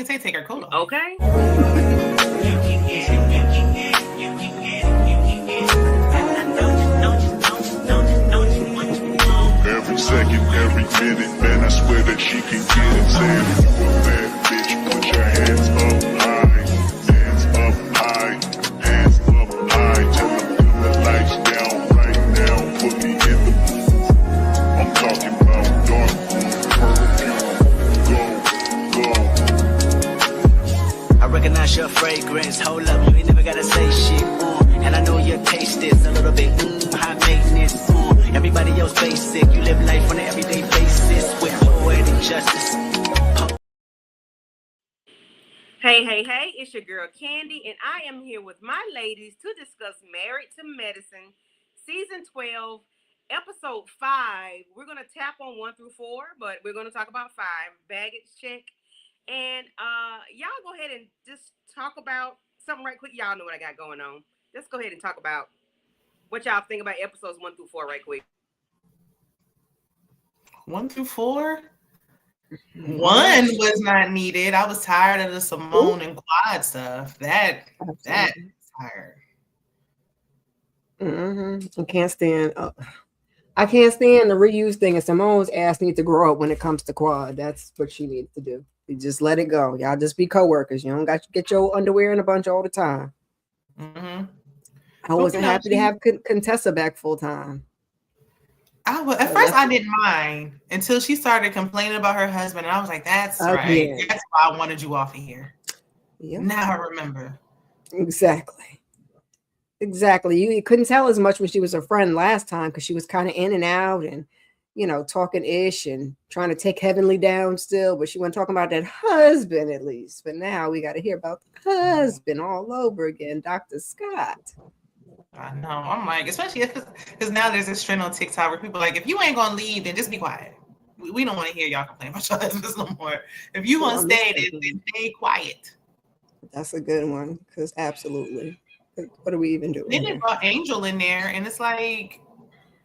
didn't say take her coat off. Okay. Every second, every minute, man, I swear that she can get it. Saying if you a bad bitch, put your hands up high, hands up high, hands up high. Tell them dim the lights down right now, put me in the booth. I'm talking about dark perfume. Go, go. I recognize your fragrance. Hold up, you ain't never gotta say shit. And I know your taste is a little bit high maintenance. Everybody else basic. You live life on an everyday basis with poetic justice. Hey, it's your girl Candy, and I am here with my ladies to discuss Married to Medicine, Season 12, Episode 5. We're going to tap on 1 through 4, but we're going to talk about 5, baggage check. And y'all go ahead and just talk about something right quick. Y'all know what I got going on. Let's go ahead and talk about what y'all think about episodes 1 through 4 right quick. 1 through 4? 1 was not needed. I was tired of the Simone and Quad stuff. That tired. I can't stand. I can't stand the reuse thing. And Simone's ass needs to grow up when it comes to Quad. That's what she needs to do. You just let it go. Y'all just be co-workers. You don't got to get your underwear in a bunch all the time. I wasn't happy to have Contessa back full time. At first I didn't mind until she started complaining about her husband, and I was like, "That's right. That's why I wanted you off of here." Yep. Now I remember. Exactly. You couldn't tell as much when she was a friend last time because she was kind of in and out and, talking ish and trying to take Heavenly down still, but she wasn't talking about that husband at least. But now we got to hear about the husband all over again, Dr. Scott. I know. I'm like, especially because now there's this trend on TikTok where people are like, if you ain't gonna leave, then just be quiet. We don't want to hear y'all complain about your husbands no more. If you want to stay, then stay quiet. That's a good one, because absolutely. What are we even doing? Then they brought Angel in there, and it's like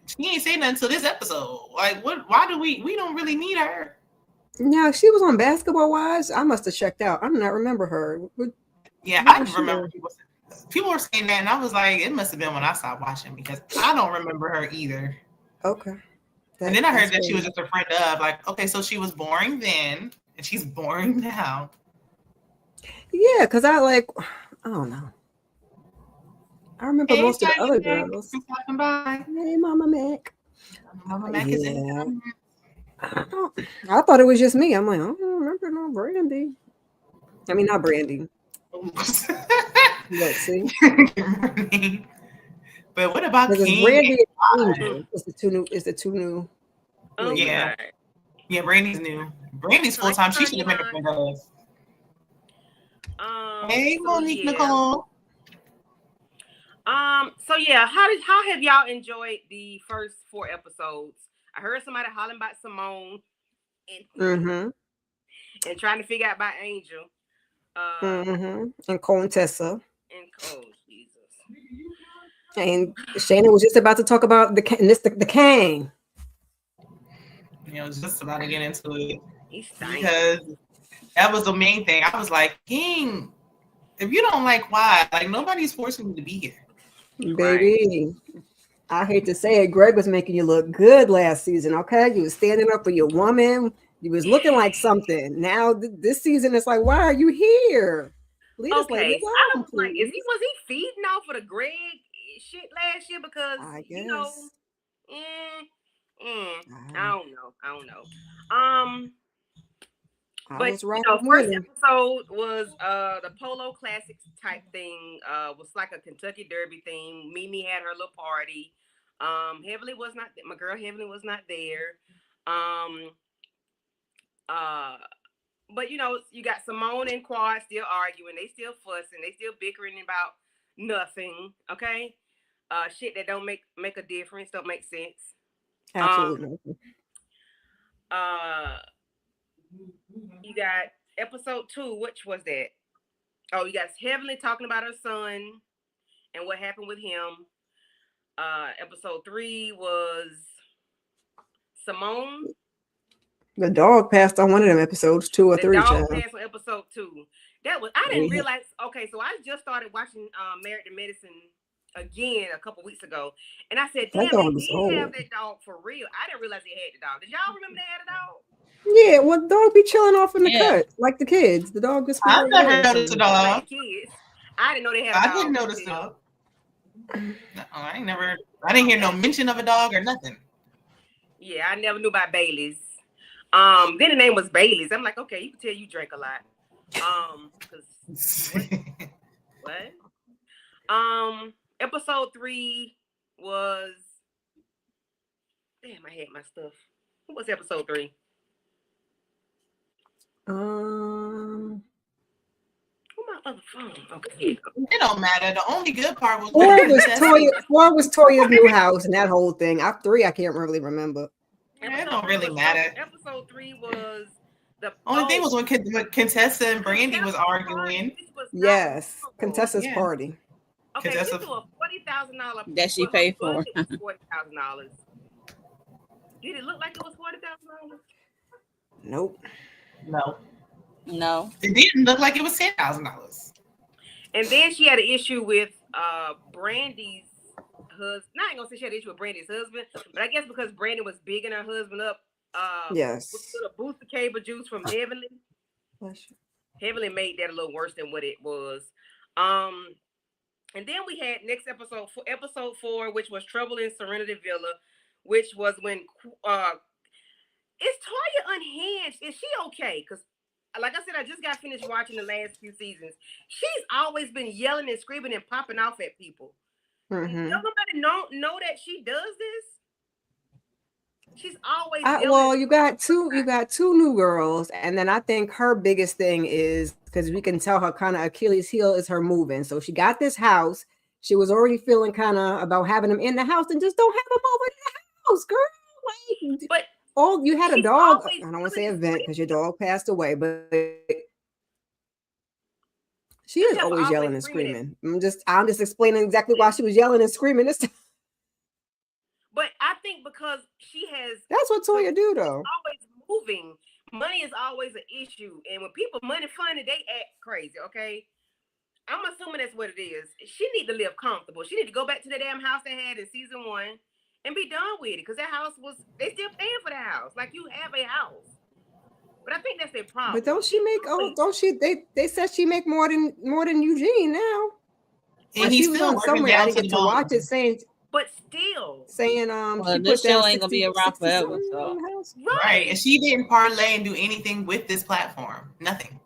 she ain't saying nothing until this episode. Like, what? Why do we don't really need her? No, she was on Basketball Wives. I must have checked out. I do not remember her. Yeah, I remember people were saying that, and I was like, it must have been when I stopped watching because I don't remember her either. Okay. And then I heard that she was just a friend of, like, okay, so she was boring then, and she's boring now. Yeah, because I don't know. I remember most of the other girls. Hey, Mama Mac. Mama Mac is in there. I thought it was just me. I'm like, I don't remember no Brandy. I mean, not Brandy. Let's see. But what about King? Brandy and Angel is the two new. Oh, yeah. Yeah, Brandy's new. Brandy's full time. She should have been a friend of us. Hey, Monique Nicole. So yeah, how have y'all enjoyed the first 4 episodes? I heard somebody hollering about Simone and trying to figure out about Angel. And Contessa. And Jesus. And Shannon was just about to talk about the Kang. Yeah, I was just about to get into it because that was the main thing. I was like, King, if you don't like why, like nobody's forcing you to be here. Baby, right. I hate to say it, Greg was making you look good last season, okay? You was standing up for your woman. You was looking like something. Now this season, it's like, why are you here? Leave us I was like, was he feeding off of the Greg shit last year? Because I guess. I don't know. But first episode was the Polo Classics type thing. Was like a Kentucky Derby thing. Mimi had her little party. Heavenly was not. My girl Heavenly was not there. But you got Simone and Quad still arguing. They still fussing. They still bickering about nothing. Okay, shit that don't make a difference. Don't make sense. Absolutely. You got episode 2. Which was that? Oh, you got Heavenly talking about her son and what happened with him. Episode 3 was Simone The dog passed on one of them episodes, 2 or The 3. dog Child. passed on episode 2. That was I didn't realize. Okay, so I just started watching Married to Medicine again a couple weeks ago, and I said, "Damn, they did have that dog for real." I didn't realize they had the dog. Did y'all remember they had a dog? Yeah, well, the dog be chilling off in the cut like the kids. The dog just. I've never noticed a dog. Like kids. I didn't know they had a dog. I didn't notice a dog. No, I didn't hear no mention of a dog or nothing. Yeah, I never knew about Bailey's. Then the name was Bailey's. I'm like, okay, you can tell you drank a lot. What? Episode 3 was. Damn, I had my stuff. What was episode 3? Um. My other phone. Okay. It don't matter. The only good part was 4 was Toya's new house and that whole thing. 3, I can't really remember. It don't really matter. Episode 3 was the only thing was when Contessa and Brandy was arguing. Yes, Contessa's party. Okay, Contessa, a $40,000 that she paid for. $40,000. Did it look like it was $40,000? Nope. No. It didn't look like it was $10,000. And then she had an issue with Brandy's husband. Not gonna say she had an issue with Brandy's husband, but I guess because Brandy was bigging her husband up. Yes. With a booster cable juice from Heavenly. Heavenly made that a little worse than what it was. And then we had next episode 4, which was Trouble in Serenity Villa, which was when is Toya unhinged? Is she okay? Because like I said, I just got finished watching the last few seasons. She's always been yelling and screaming and popping off at people. Mm-hmm. Does nobody know that she does this? She's always well, you got two new girls, and then I think her biggest thing is because we can tell her kind of Achilles heel is her moving. So she got this house. She was already feeling kind of about having them in the house, and just don't have them over in the house, girl. Like, but you had a dog. I don't want to say event because your dog passed away, but she is always yelling and screaming. I'm just explaining exactly why she was yelling and screaming this time. But I think because she has. That's what Toya do, though. Always moving. Money is always an issue, and when people money funny, they act crazy. Okay, I'm assuming that's what it is. She need to live comfortable. She need to go back to the damn house they had in season 1 and be done with it. Because that house they still paying for the house. Like you have a house. But I think that's their problem. But don't she make? Don't she? They said she make more than Eugene now. And he's still on somewhere. I didn't get to watch it saying. But still saying this show ain't gonna be around forever. So. Right. And she didn't parlay and do anything with this platform. Nothing.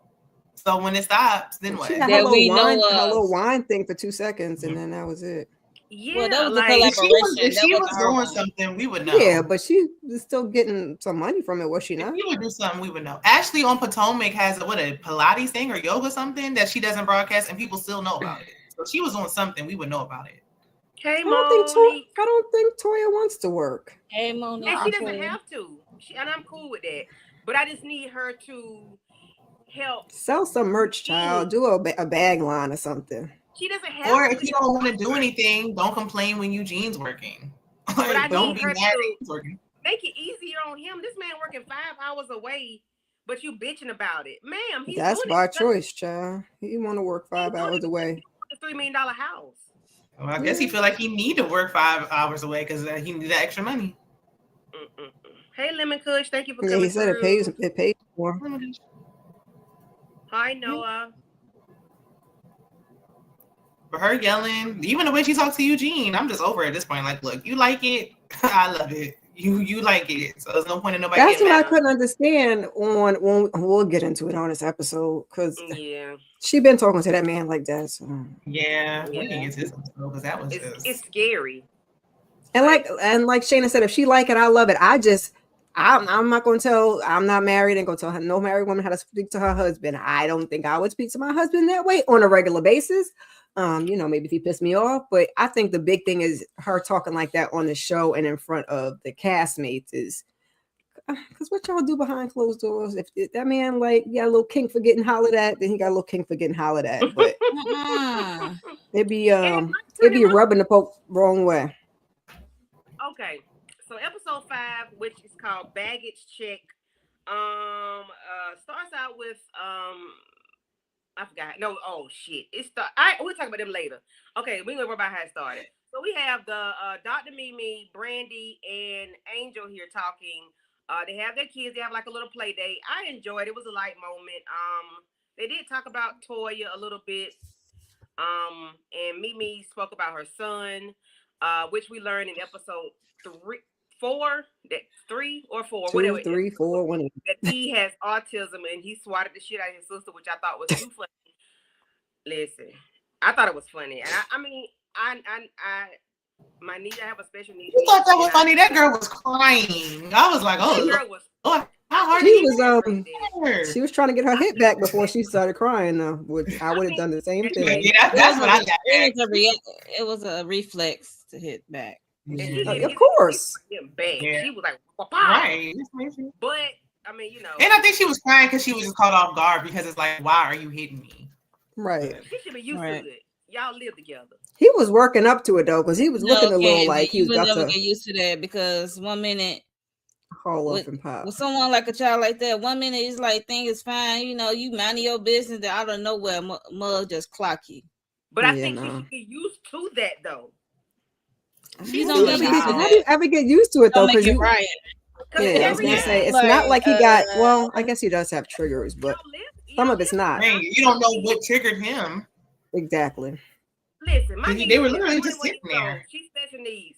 So when it stops, then what? She had her little wine thing for 2 seconds, and then that was it. Yeah, well, that was a collaboration. If she was doing something, we would know. Yeah, but she was still getting some money from it, was she not? If she would do something, we would know. Ashley on Potomac has a Pilates thing or yoga something that she doesn't broadcast, and people still know about it. So if she was on something, we would know about it. Hey, I don't think Toya wants to work. Hey, Monique. And she doesn't have to. And I'm cool with that. But I just need her to help. Sell some merch, child. Do a bag line or something. She doesn't have Or if you don't want to do anything, don't complain when Eugene's working. But I don't need be her mad to he's working. make it easier on him. This man working 5 hours away, but you bitching about it. Ma'am, that's by choice, child. He want to work 5 hours away. A $3 million house. Well, I guess he feel like he need to work 5 hours away because he need that extra money. Hey, Lemon Kush, thank you for coming. He said it pays more. Hi, Noah. For her yelling, even the way she talks to Eugene, I'm just over at this point. Like, look, you like it, I love it. You like it, so there's no point in nobody. That's what I couldn't understand on when we'll get into it on this episode because she been talking to that man like that. So. Yeah, we can get to this episode because that was it's scary. And like Shayna said, if she like it, I love it. I'm not going to tell. I'm not married and go tell no married woman how to speak to her husband. I don't think I would speak to my husband that way on a regular basis. Maybe if he pissed me off, but I think the big thing is her talking like that on the show and in front of the castmates is because what y'all do behind closed doors. If that man got a little kink for getting hollered at, then he got a little kink for getting hollered at. But it'd be rubbing the poke wrong way. Okay, so episode 5, which is called Baggage Check. Starts out with I forgot. No, oh shit. We'll talk about them later. Okay, we're gonna worry about how it started. So we have the Dr. Mimi, Brandy, and Angel here talking. They have their kids. They have like a little play date. I enjoyed it. It was a light moment. They did talk about Toya a little bit. And Mimi spoke about her son, which we learned in episode 3 or 4, Two, whatever. 3, 4, 1. That he has autism and he swatted the shit out of his sister, which I thought was too funny. Listen, I thought it was funny, and I mean, my niece, I have a special needs. You thought that was funny? That girl was crying. I was like, oh, that girl was. How hard she was trying to get her hit back before she started crying. Though, which I would have done the same thing. Yeah, that's what I got. It was a reflex to hit back. Of course. Yeah. She was like, right. But I mean, you know. And I think she was crying because she was just caught off guard because it's like, why are you hitting me? Right. She should be used to it. Y'all live together. He was working up to it though, because he was looking a little like he was about to get used to that. Because 1 minute, haul up and pop. With someone like a child like that, 1 minute is like thing is fine, you know, you minding your business. Then out of nowhere, mug just clock you. But I think she should be used to that though. How do you ever get used to it though? Because right. Yeah, I was gonna say it's not like he got. Well, I guess he does have triggers, but some of it's not. Man, you don't know what triggered him. Exactly. Listen, they were literally just sitting there. She's special needs.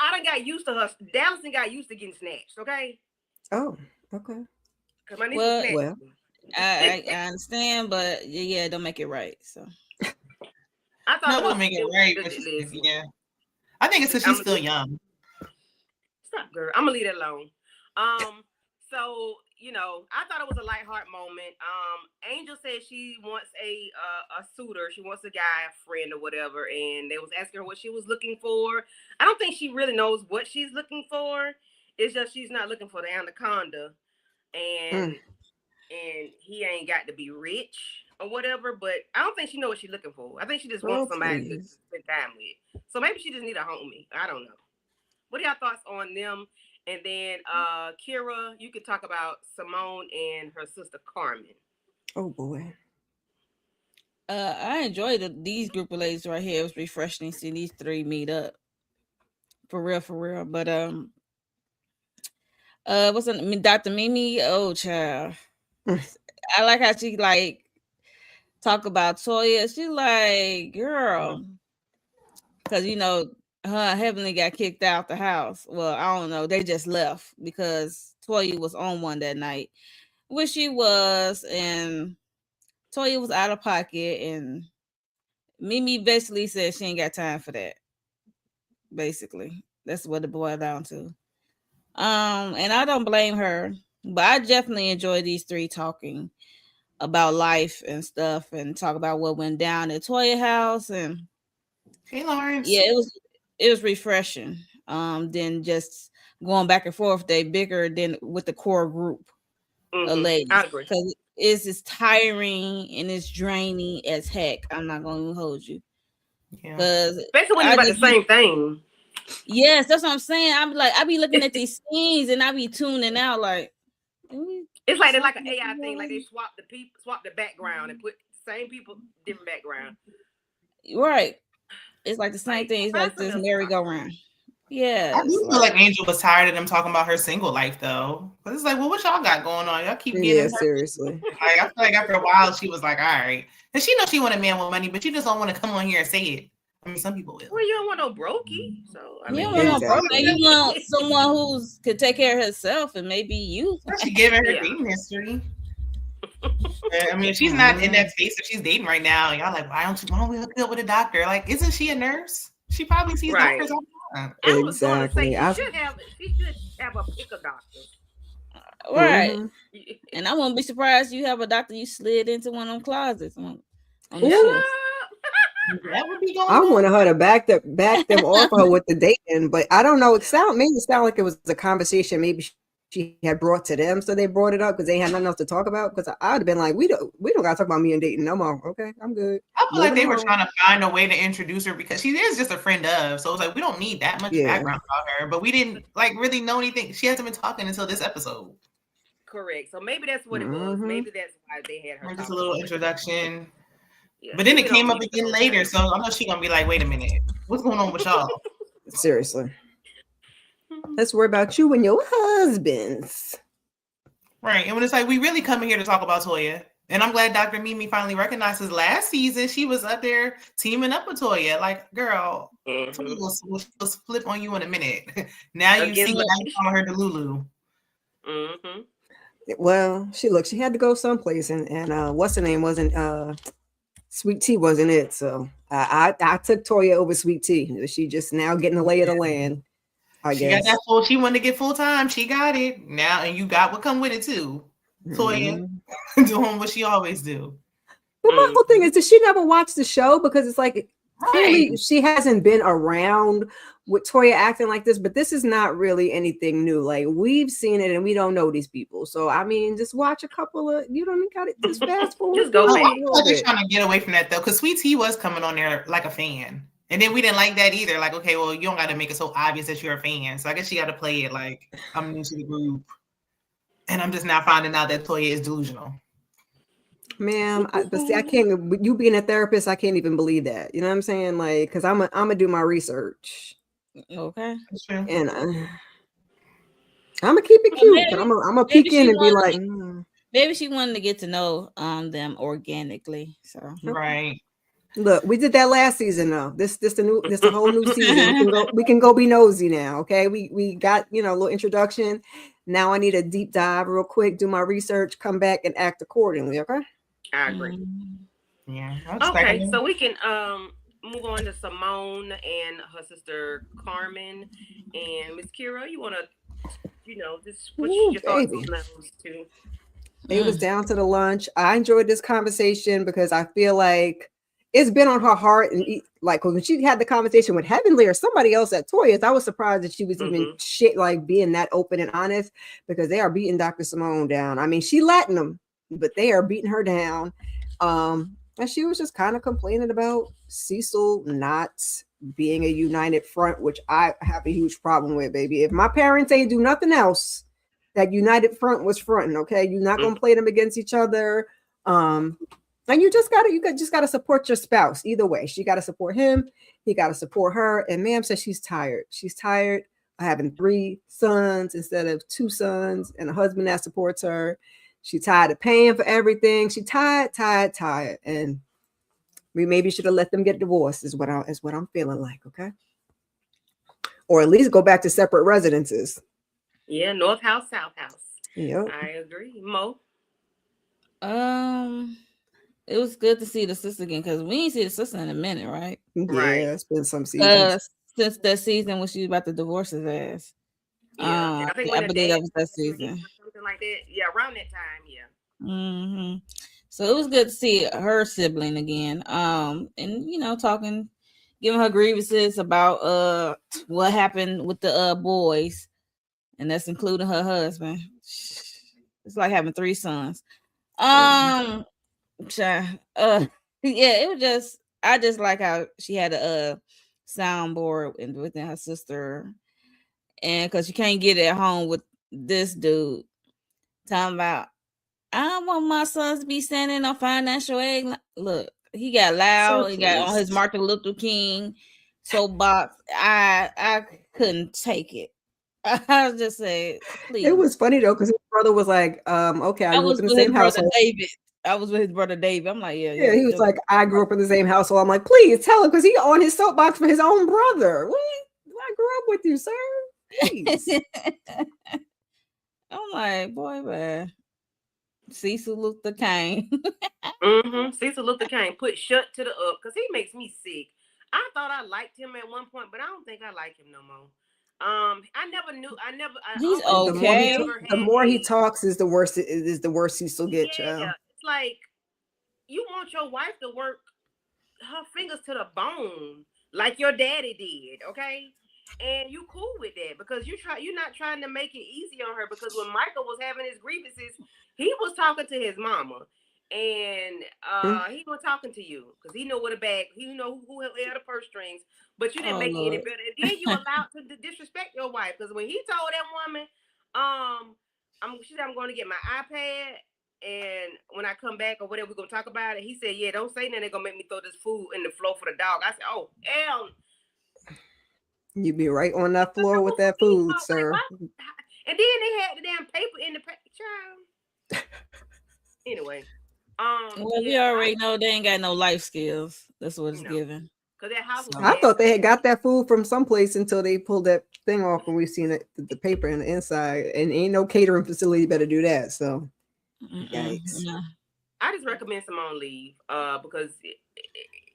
I done got used to her. Dallas got used to getting snatched. Okay. Oh, okay. Well, I understand, but yeah, don't make it right. So I thought don't make it right. But yeah, I think it's because she's still young. Stop, girl. I'm gonna leave it alone. So you know, I thought it was a lighthearted moment. Angel said she wants a suitor. She wants a guy, a friend, or whatever. And they was asking her what she was looking for. I don't think she really knows what she's looking for. It's just she's not looking for the anaconda, and he ain't got to be rich or whatever. But I don't think she knows what she's looking for. I think she just wants somebody to spend time with. So maybe she just need a homie. I don't know. What are y'all thoughts on them? And then Kira, you could talk about Simone and her sister Carmen. Oh boy. I enjoyed these group of ladies right here. It was refreshing to see these three meet up. For real. But what's her name? Dr. Mimi? Oh child. I like how she like talk about Toya. She like, girl. Cause you know her Heavenly got kicked out the house. Well, I don't know. They just left because Toya was on one that night, which she was, and Toya was out of pocket, and Mimi basically said she ain't got time for that. Basically, that's what it boiled down to. And I don't blame her, but I definitely enjoy these three talking about life and stuff, and talk about what went down at Toya house. And hey, Lawrence. Yeah, it was refreshing. Than just going back and forth. They bigger than with the core group of ladies. Because it's just tiring and it's draining as heck. I'm not gonna even hold you. Yeah. Especially when you're about the same thing. Yes, that's what I'm saying. I be looking at these scenes and I be tuning out like it's like they're like an AI thing, like they swap the background and put the same people, different background. Right. It's like the same thing. It's like this merry-go-round. Yeah. I do feel like Angel was tired of them talking about her single life, though. But it's like, well, what y'all got going on? Y'all keep getting seriously. Like, I feel like after a while, she was like, all right. And she knows she want a man with money, but you just don't want to come on here and say it. I mean, some people will. Well, you don't want no brokey. So I mean, you don't want no brokey. You want someone who could take care of herself and maybe you. She giving her dating history. I mean, if she's not in that space that she's dating right now, y'all like, why don't we hook up with a doctor? Like, isn't she a nurse? She probably sees doctors all the time. Exactly. She should have a picker doctor. Right. Mm-hmm. And I won't be surprised you have a doctor you slid into one of them closets on the that would be going I wanted her to back them off her with the dating, but I don't know. It made it sound like it was a conversation maybe she had brought to them, so they brought it up because they had nothing else to talk about. Because I would have been like, we don't gotta talk about me and dating no more. Okay, I'm good. I feel like they were trying to find a way to introduce her because she is just a friend of. So it's like we don't need that much background about her, but we didn't like really know anything. She hasn't been talking until this episode. correct. So maybe that's what it was. Maybe that's why they had her. Just a little introduction. Yeah, but then it came up again later, so I know she's gonna be like, "Wait a minute, what's going on with y'all?" Seriously. Let's worry about you and your husbands. Right. And when it's like, we really coming here to talk about Toya. And I'm glad Dr. Mimi finally recognizes last season she was up there teaming up with Toya. Like, girl, we'll flip on you in a minute. Now you see what I'm calling her Delulu. Well, she had to go someplace, and what's her name wasn't Sweet Tea wasn't it? So I took Toya over Sweet Tea. She just now getting the lay of the land. I guess got that full. She wanted to get full time. She got it now, and you got what come with it too. Toya doing what she always do. But my whole thing is, does she never watch the show? Because it's like clearly she hasn't been around with Toya acting like this. But this is not really anything new. Like we've seen it, and we don't know these people. So I mean, just watch a couple of. You don't got it. Just fast forward. Just go back. I'm just trying to get away from that though, because Sweet Tea was coming on there like a fan. And then we didn't like that either. Like, okay, well, you don't got to make it so obvious that you're a fan. So I guess you got to play it like I'm new to the group. And I'm just now finding out that Toya is delusional. Ma'am, but see, I can't. You being a therapist, I can't even believe that. You know what I'm saying? Like, because I'm gonna do my research. Okay. And I'm gonna keep it cute. Maybe, but I'm gonna peek in and be like, maybe she wanted to get to know them organically. So right. Look, we did that last season though. This a whole new season. We can go be nosy now. Okay. We got, a little introduction. Now I need a deep dive real quick, do my research, come back and act accordingly. Okay. I agree. Yeah. Okay, so we can move on to Simone and her sister Carmen. And Miss Kira, you wanna, just put your thoughts on those two. It was down to the lunch. I enjoyed this conversation because I feel like it's been on her heart, and like when she had the conversation with Heavenly or somebody else at Toya's, I was surprised that she was even being that open and honest, because they are beating Dr. Simone down. I mean, she letting them, but they are beating her down. And she was just kind of complaining about Cecil not being a united front, which I have a huge problem with, baby. If my parents ain't do nothing else, that united front was fronting. Okay, you're not gonna play them against each other. And you just gotta support your spouse either way. She gotta support him, he gotta support her. And ma'am says she's tired. She's tired of having 3 sons instead of 2 sons and a husband that supports her. She's tired of paying for everything. She tired. And we maybe should have let them get divorced, is what I'm feeling like, okay? Or at least go back to separate residences. Yeah, North House, South House. Yep. I agree. Mo? It was good to see the sister again, because we ain't see the sister in a minute, right? Yeah, it's been some seasons. Since that season when she was about to divorce his ass. Yeah, I believe that was that season. Something like that. Yeah, around that time, yeah. So it was good to see her sibling again. And talking, giving her grievances about what happened with the boys, and that's including her husband. It's like having 3 sons. It was just, I just like how she had a soundboard within her sister, and because you can't get it at home with this dude talking about, I don't want my sons to be standing on financial aid. Look, he got loud. He got on his Martin Luther King soapbox. I couldn't take it. I was just saying, please. It was funny though, because his brother was like, okay, I grew up in the same household. David. I was with his brother David. I'm like, yeah. He was like, I grew up in the same household. I'm like, please tell him, because he on his soapbox for his own brother. I grew up with you, sir. Please. I'm like, boy, man. Cecil Luther King. Cecil Luther King put shut to the up, because he makes me sick. I thought I liked him at one point, but I don't think I like him no more. He's okay. The more he talks is the worse Cecil gets. Yeah, it's like you want your wife to work her fingers to the bone like your daddy did, okay? And you cool with that, because you're not trying to make it easy on her, because when Michael was having his grievances, he was talking to his mama, and he was talking to you because he knew what a bag, he knew who held the purse strings, but you didn't make it any better. And then you allowed to disrespect your wife, because when he told that woman, she said I'm going to get my iPad, and when I come back or whatever, we're gonna talk about it. He said, yeah, don't say nothing. They're gonna make me throw this food in the floor for the dog. I said, oh hell. You be right on that floor with that food, sir. And then they had the damn paper in the child. Anyway, well, we already know they ain't got no life skills. That's what it's given. Cause that house was I thought they had got that food from someplace until they pulled that thing off and we've seen it, the paper in the inside, and ain't no catering facility better do that. So, yikes. Yeah. I just recommend Simone leave because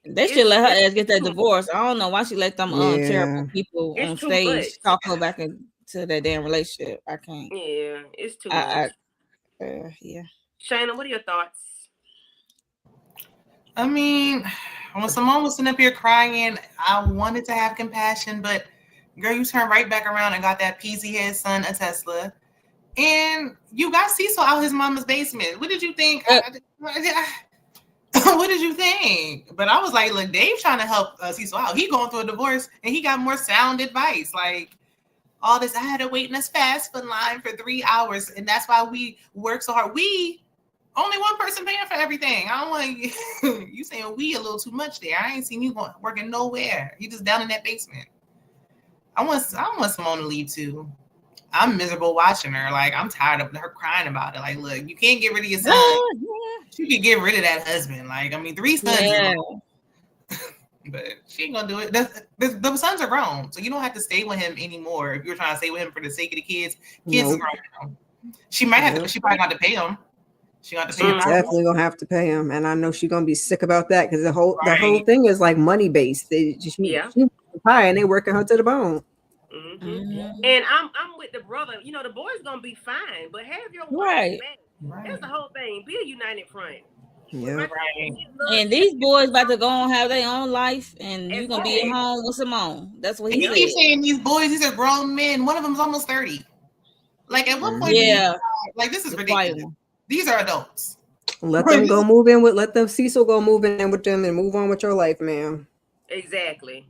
they should let her ass get that divorce. I don't know why she let them terrible people on stage talk her back into that damn relationship. I can't. Yeah, it's too much. Yeah. Shayna, what are your thoughts? I mean, when Simone was sitting up here crying, I wanted to have compassion, but girl, you turned right back around and got that peasy head son a Tesla. And you got Cecil out his mama's basement. What did you think? What did you think? But I was like, look, Dave's trying to help Cecil out. He going through a divorce and he got more sound advice. Like all this, I had to wait in this fast food line for 3 hours. And that's why we work so hard. We only one person paying for everything. I don't want you saying we a little too much there. I ain't seen you working nowhere. You just down in that basement. I want Simone to leave too. I'm miserable watching her. Like, I'm tired of her crying about it. Like, look, you can't get rid of your son. She could get rid of that husband. Like, I mean, 3 sons. But she ain't gonna do it. The sons are grown, so you don't have to stay with him anymore. If you're trying to stay with him for the sake of the kids, kids are grown. She might have to. She probably got to pay him. She got to pay him. Definitely gonna have to pay him, and I know she's gonna be sick about that because the whole thing is like money based. She's high and they working her to the bone. And I'm with the brother. You know, the boy's gonna be fine, but have your wife back. That's the whole thing. Be a united front. Yeah. And these boys about to go on have their own life, and you're gonna be at home with Simone. That's what he said. You keep saying these boys, these are grown men. One of them's almost 30. Like at what point? Like this is ridiculous. These are adults. Let them go move in with. Let them Cecil go move in with them and move on with your life, man. Exactly.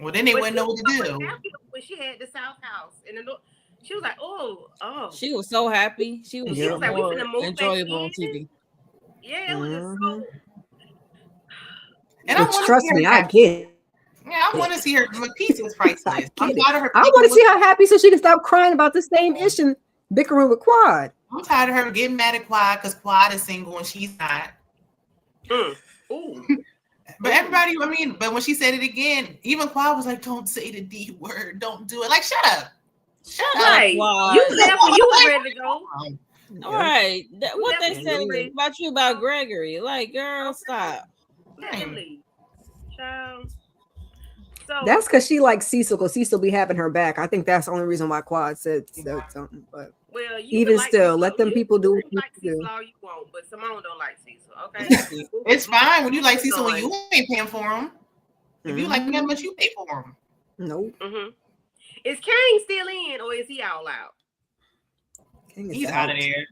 Well, then they wouldn't know what to do. When she had the South House and she was like, oh. She was so happy. She was like, we finna move enjoyable on TV. Yeah, it was just so. And trust me, I get it. Yeah, I want to see her. Peace is priceless. I want to see her happy so she can stop crying about the same issue, bickering with Quad. I'm tired of her getting mad at Quad because Quad is single and she's not. Ooh. But everybody, I mean, but when she said it again, even Quad was like, "Don't say the D word. Don't do it." Like, shut up. Shut up. Right. You said when you was ready to go. All right. What they said about you about Gregory. Like, girl, stop. So that's because she likes Cecil, because Cecil be having her back. I think that's the only reason why Quad said something. But even still, let them people do what you do. All you want, but Simone don't like Cecil. Okay, it's fine when you like Cecil when you ain't paying for him. If you like him that much, you pay for him. Nope. Is Kane still in, or is he all out? He's out of there.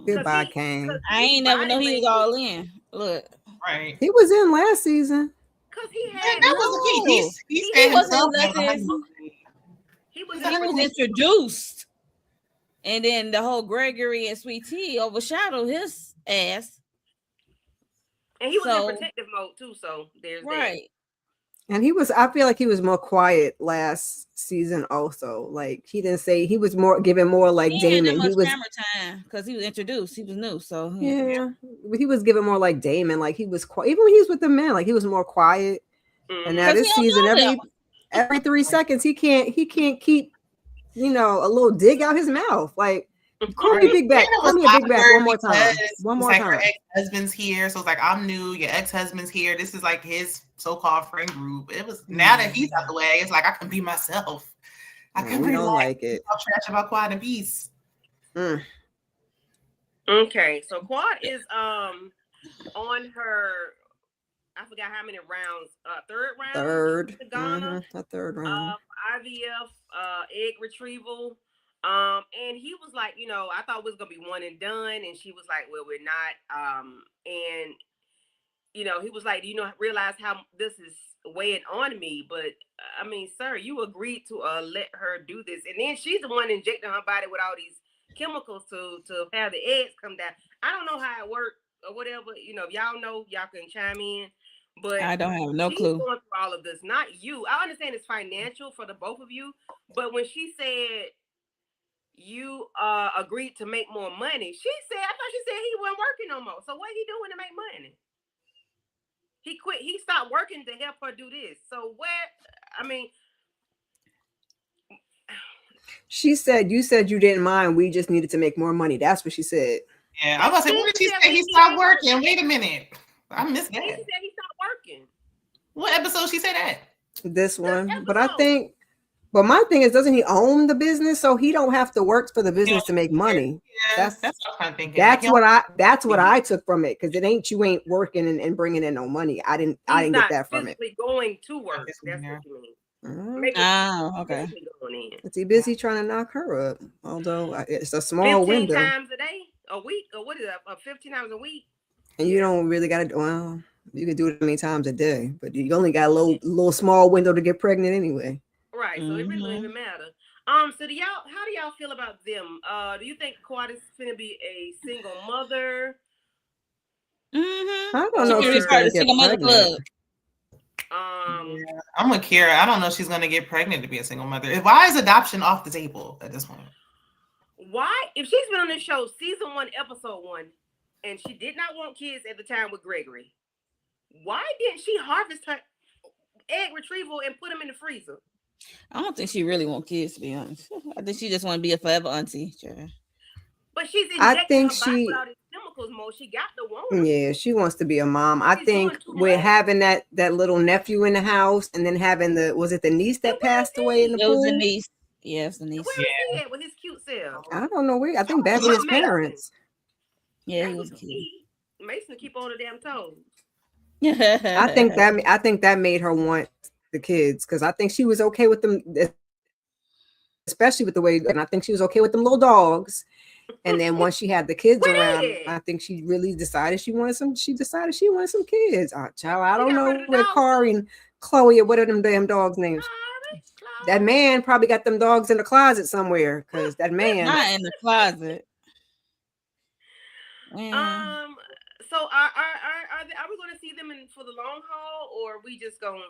Goodbye, Kane. I ain't never know he was all in. Look, right. He was in last season. Cause he had that was the key. He was introduced, and then the whole Gregory and Sweet Tea overshadowed his ass. And he was in protective mode too. So there's right. And I feel like he was more quiet last season also. Like he didn't say, he was giving more like Damon. He was camera time because he was introduced. He was new. So yeah. He was giving more like Damon. Like he was quiet. Even when he was with the men, like he was more quiet. And now this season, every 3 seconds, he can't keep, a little dig out his mouth. Like, call me Big Back. Call me a Big Back one more time. One more time. Her ex-husband's here. So it's like, I'm new. Your ex-husband's here. This is like his so-called friend group. It was now that he's out the way, it's like I can be myself. I can don't like it. I'll trash about Quad and Peace. Okay, so Quad is on her, I forgot how many rounds. Third round. A third round. IVF, egg retrieval. And he was like, I thought it was gonna be one and done, and she was like, well, we're not. And he was like, realize how this is weighing on me? But I mean, sir, you agreed to let her do this, and then she's the one injecting her body with all these chemicals to have the eggs come down. I don't know how it worked or whatever. You know, if y'all know, y'all can chime in. But I don't have no she's clue. going through all of this, not you. I understand it's financial for the both of you, but when she said you agreed to make more money, I thought she said he wasn't working no more. So what he doing to make money? He quit. He stopped working to help her do this. So what? I mean, She said, you said you didn't mind. We just needed to make more money. That's what she said. Yeah, I was gonna say, what did she say? He stopped working. Wait a minute. I missed that. She said he stopped working. What episode she said that? This one. But I think, but my thing is, doesn't he own the business? So he don't have to work for the business to make money. Yeah, that's what I'm kind of thinking. That's what I took from it, because you ain't working and bringing in no money. I didn't get that from it. Going to work. That's what you mean. Okay. Is he busy trying to knock her up? Although it's a small 15 window. times a day, a week, or what is that? 15 times a week. And you don't really got to. Well, you can do it many times a day, but you only got a little small window to get pregnant anyway. Right. So it really don't even matter. So how do y'all feel about them? Do you think Quad is gonna be a single mother? I don't know if she's gonna get pregnant. I'm with Kira. I don't know if she's gonna get pregnant to be a single mother. Why is adoption off the table at this point? Why? If she's been on this show, season 1, episode 1, and she did not want kids at the time with Gregory, why didn't she harvest her egg retrieval and put them in the freezer? I don't think she really wants kids, to be honest. I think she just want to be a forever auntie. Sure. But she's injecting her body with all these chemicals more. She got the woman. Yeah, she wants to be a mom. I think with having that little nephew in the house, and then having was it the niece that passed away in the pool? It was the niece. Yeah, it's the niece. Where was he at with his cute self? I don't know where. I think back with his parents. Yeah, he was cute. Mason keep on the damn toes. I think that made her want the kids, because I think she was okay with them, especially with the way, and I think she was okay with them little dogs. And then once she had the kids around, I think she really decided she wanted some kids. Child, I don't know where Kari and Chloe or what are them damn dogs' names. That man probably got them dogs in the closet somewhere, because that man not in the closet. So are we going to see them for the long haul, or are we just going,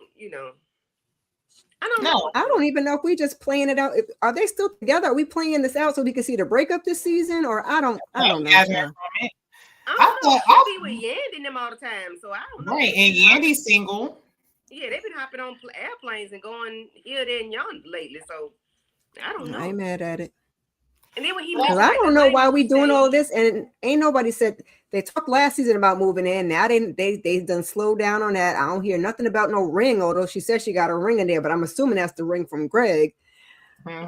I don't know. I don't even know if we just playing it out. Are they still together? Are we playing this out so we can see the breakup this season, or I don't know. I thought I'll be with Yandy and them all the time, so I don't know. Right, and Yandy's single. Yeah, they've been hopping on airplanes and going here, there, and yonder lately. So I don't know. I ain't mad at it. And then when he I don't know why we doing all this, and ain't nobody said. They talked last season about moving in. Now they done slowed down on that. I don't hear nothing about no ring, although she said she got a ring in there, but I'm assuming that's the ring from Greg. But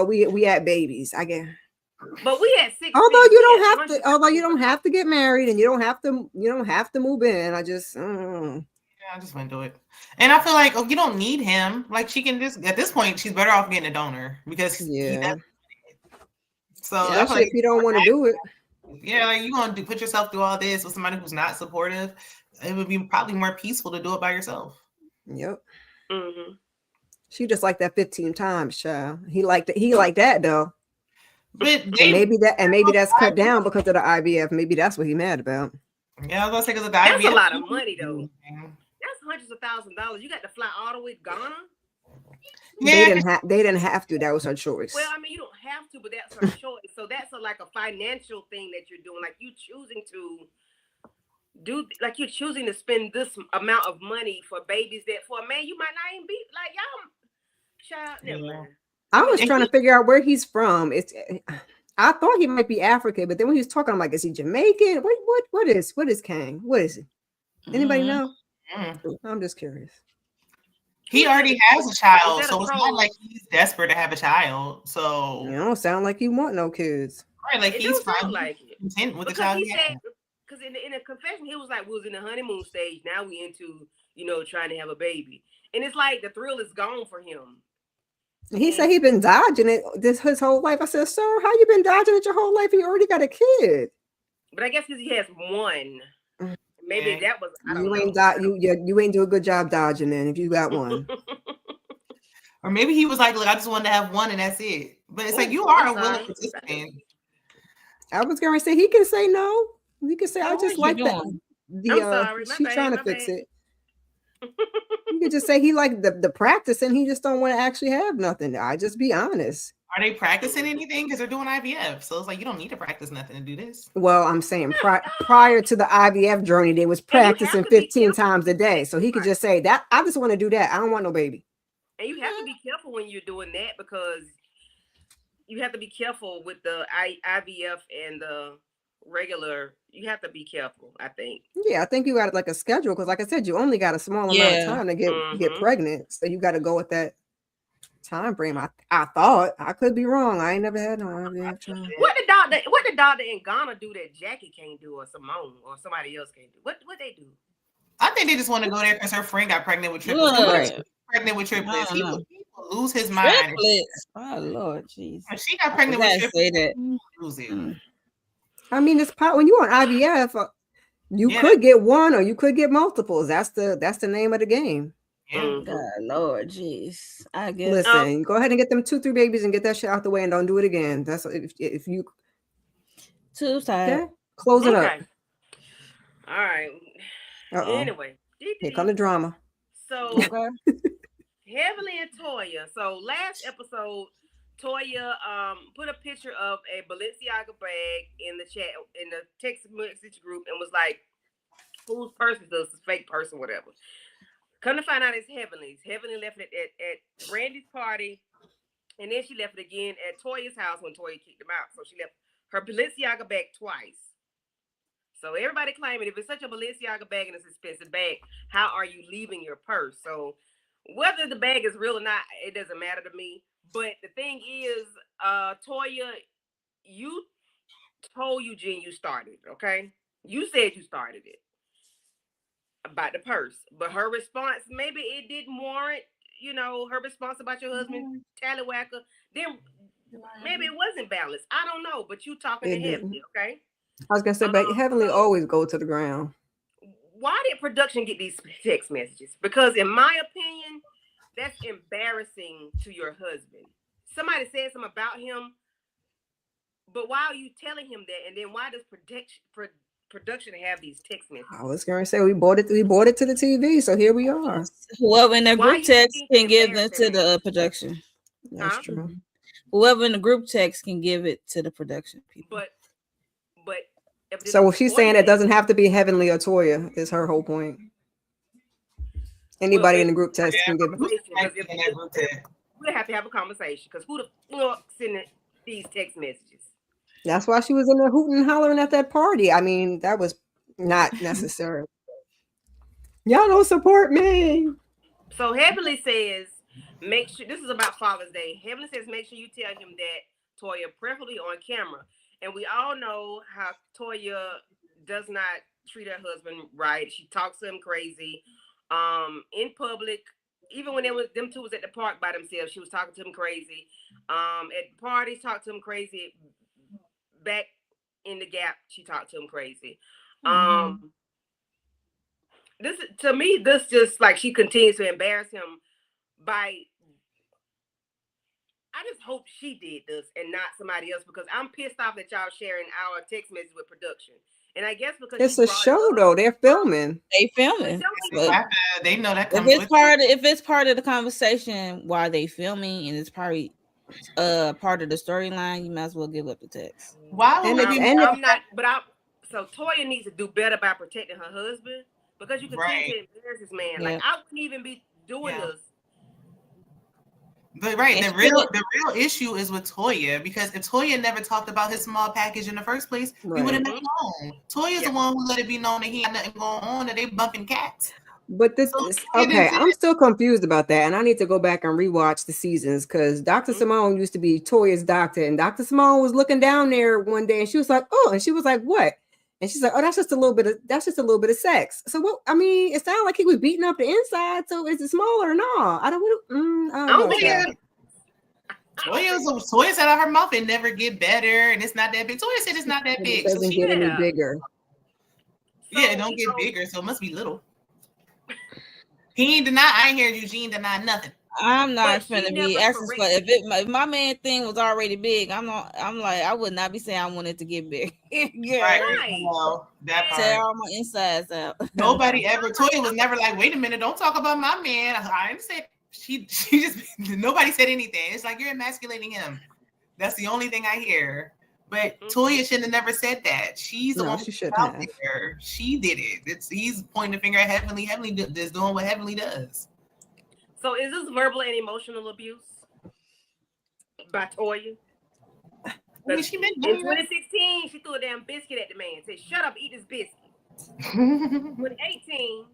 we had babies, I guess. But we had 6. Although you don't have to get married, and you don't have to move in. I just wouldn't do it. And I feel like you don't need him. Like, she can just, at this point, she's better off getting a donor, because so especially if you don't want to do it. Yeah, like, you want to put yourself through all this with somebody who's not supportive. It would be probably more peaceful to do it by yourself. Yep. Mm-hmm. She just like that 15 times, child. He liked that though. But maybe that's cut down because of the IVF. Maybe that's what he's mad about. Yeah, I was gonna say, because of the IVF. That's a lot of money though. That's hundreds of $1,000s. You got to fly all the way to Ghana. Yeah. They didn't have to. That was her choice. Well, I mean, you don't have to, but that's her choice. So that's like a financial thing that you're doing. Like, you're choosing to spend this amount of money for babies that for a man you might not even be like, y'all. Child, never mind. I was trying to figure out where he's from. I thought he might be African, but then when he was talking, I'm like, is he Jamaican? What is Kang? What is it? Anybody know? I'm just curious. He already has a child, so it's not like he's desperate to have a child. So you don't sound like you want no kids. Right, like he's fine, like content with the child. He said, because in a confession, he was like, we was in the honeymoon stage. Now we into trying to have a baby, and it's like the thrill is gone for him. He said he been dodging it his whole life. I said, sir, how you been dodging it your whole life? You already got a kid. But I guess because he has one. Maybe that was. You ain't do a good job dodging it if you got one. Or maybe he was like, look, I just wanted to have one and that's it. But it's like you are a willing sorry. participant. I was going to say he can say no. He can say I What just you like that. doing? I'm sorry, my She's bad, trying to my fix bad. it. You could just say he like the practice and he just don't want to actually have nothing. I just be honest. Are they practicing anything? Because they're doing IVF. So it's like you don't need to practice nothing to do this. Well, I'm saying prior to the IVF journey, they was practicing to be 15 careful. times a day. So he could just say that I just want to do that. I don't want no baby. And you have to be careful when you're doing that because you have to be careful with the IVF and the regular. You have to be careful, I think. Yeah, I think you got like a schedule because, like I said, you only got a small amount of time to get pregnant. So you got to go with that time frame. I thought I could be wrong. I ain't never had no IVF time. What the doctor in Ghana do that Jackie can't do or Simone or somebody else can't do? What they do? I think they just want to go there because her friend got pregnant with triplets. Right. Pregnant with triplets. He will lose his Triplets. mind. Oh Lord, jeez. When she got pregnant with triplets, say that. lose it. I mean, it's when you're on IVF, you could get one or you could get multiples. That's the name of the game. Yeah. God, Lord, jeez. I guess. Listen, go ahead and get them 2-3 babies and get that shit out the way and don't do it again. That's if you too tired. Okay, close it up. All right. Anyway, here come the drama. So Heavenly and Toya. So last episode, Toya put a picture of a Balenciaga bag in the chat in the text message group and was like, "Whose purse is this? Fake purse or whatever." Come to find out, it's Heavenly's. Heavenly left it at Brandy's party, and then she left it again at Toya's house when Toya kicked him out. So she left her Balenciaga bag twice. So everybody claiming if it's such a Balenciaga bag and it's an expensive bag, how are you leaving your purse? So whether the bag is real or not, it doesn't matter to me. But the thing is, Toya, you told Eugene you started, okay? You said you started it about the purse. But her response, maybe it didn't warrant, her response about your husband, tallywhacker. Then maybe it wasn't balanced. I don't know, but you talking to Heavenly, okay? I was gonna say, but Heavenly always go to the ground. Why did production get these text messages? Because in my opinion, that's embarrassing to your husband. Somebody said something about him, but why are you telling him that? And then why does production have these text messages? I was gonna say we bought it to the TV, so here we are. Whoever in the group text can give them to the production. That's true. Whoever in the group text can give it to the production people. But so if she's saying it doesn't have to be Heavenly or Toya, is her whole point. Anybody in the group text can give it. We have to have a conversation because who the fuck sending these text messages? That's why she was in there hooting and hollering at that party. I mean, that was not necessary. Y'all don't support me. So Heavenly says, make sure, this is about Father's Day. Heavenly says, make sure you tell him that, Toya, preferably on camera. And we all know how Toya does not treat her husband right. She talks to him crazy. In public, even when them two was at the park by themselves, she was talking to him crazy. At parties, talked to him crazy. Back in the Gap, she talked to him crazy. This, to me, this just like she continues to embarrass him by. I just hope she did this and not somebody else because I'm pissed off that y'all sharing our text message with production. And I guess because it's a show though, they're filming. They filming. They know that. If it's part of the conversation while they filming and it's probably part of the storyline, you might as well give up the text. Why would so Toya needs to do better by protecting her husband because you continue to embarrass this man. Like I wouldn't even be doing this. But the real issue is with Toya because if Toya never talked about his small package in the first place, we would have never known. Toya's the one who let it be known that he had nothing going on, that they bumping cats. But this okay, I'm still confused about that, and I need to go back and rewatch the seasons because Dr. Simone used to be Toya's doctor, and Dr. Simone was looking down there one day, and she was like, "Oh," and she was like, "What?" And she's like, "Oh, that's just a little bit of sex." So what? I mean, it sounded like he was beating up the inside. So is it smaller or no? I don't know. Toya said out her mouth it never get better, and it's not that big. Toya said it's not that big. It doesn't get any bigger. Yeah, it don't get bigger, so it must be little. He ain't deny. I ain't hear Eugene deny nothing. I'm not But she finna be never asking for corrected if my man thing was already big. I'm like I would not be saying I wanted to get big. Yeah, Right. Well, that And- tear part. all my insides out. Nobody ever. Toya was never like, wait a minute, don't talk about my man. I didn't say she just nobody said anything. It's like you're emasculating him. That's the only thing I hear. But Toya shouldn't have never said that. She's the No, one she who shouldn't out have. there. She did it. He's pointing the finger at Heavenly. Heavenly is doing what Heavenly does. So is this verbal and emotional abuse by Toya? I mean, she been In doing it. 2016, she threw a damn biscuit at the man. Said, "Shut up, eat this biscuit." 2018,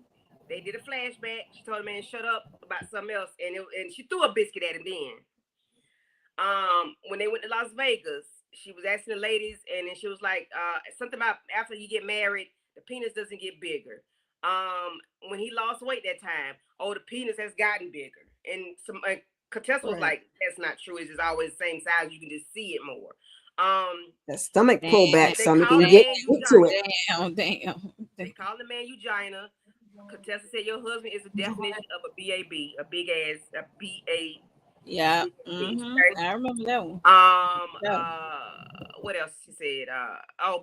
they did a flashback. She told the man, "Shut up" about something else, and she threw a biscuit at him. Then, when they went to Las Vegas, she was asking the ladies, and then she was like, something about after you get married, the penis doesn't get bigger. When he lost weight that time, the penis has gotten bigger, and some Contessa was like, "That's not true. It's just always the same size. You can just see it more." That stomach pullback, They so we call can the get man into it. Damn. They call the man Eugenia. Contessa said your husband is the definition of a BAB, a big ass, a BA. Yeah. Okay? I remember that one. What else she said?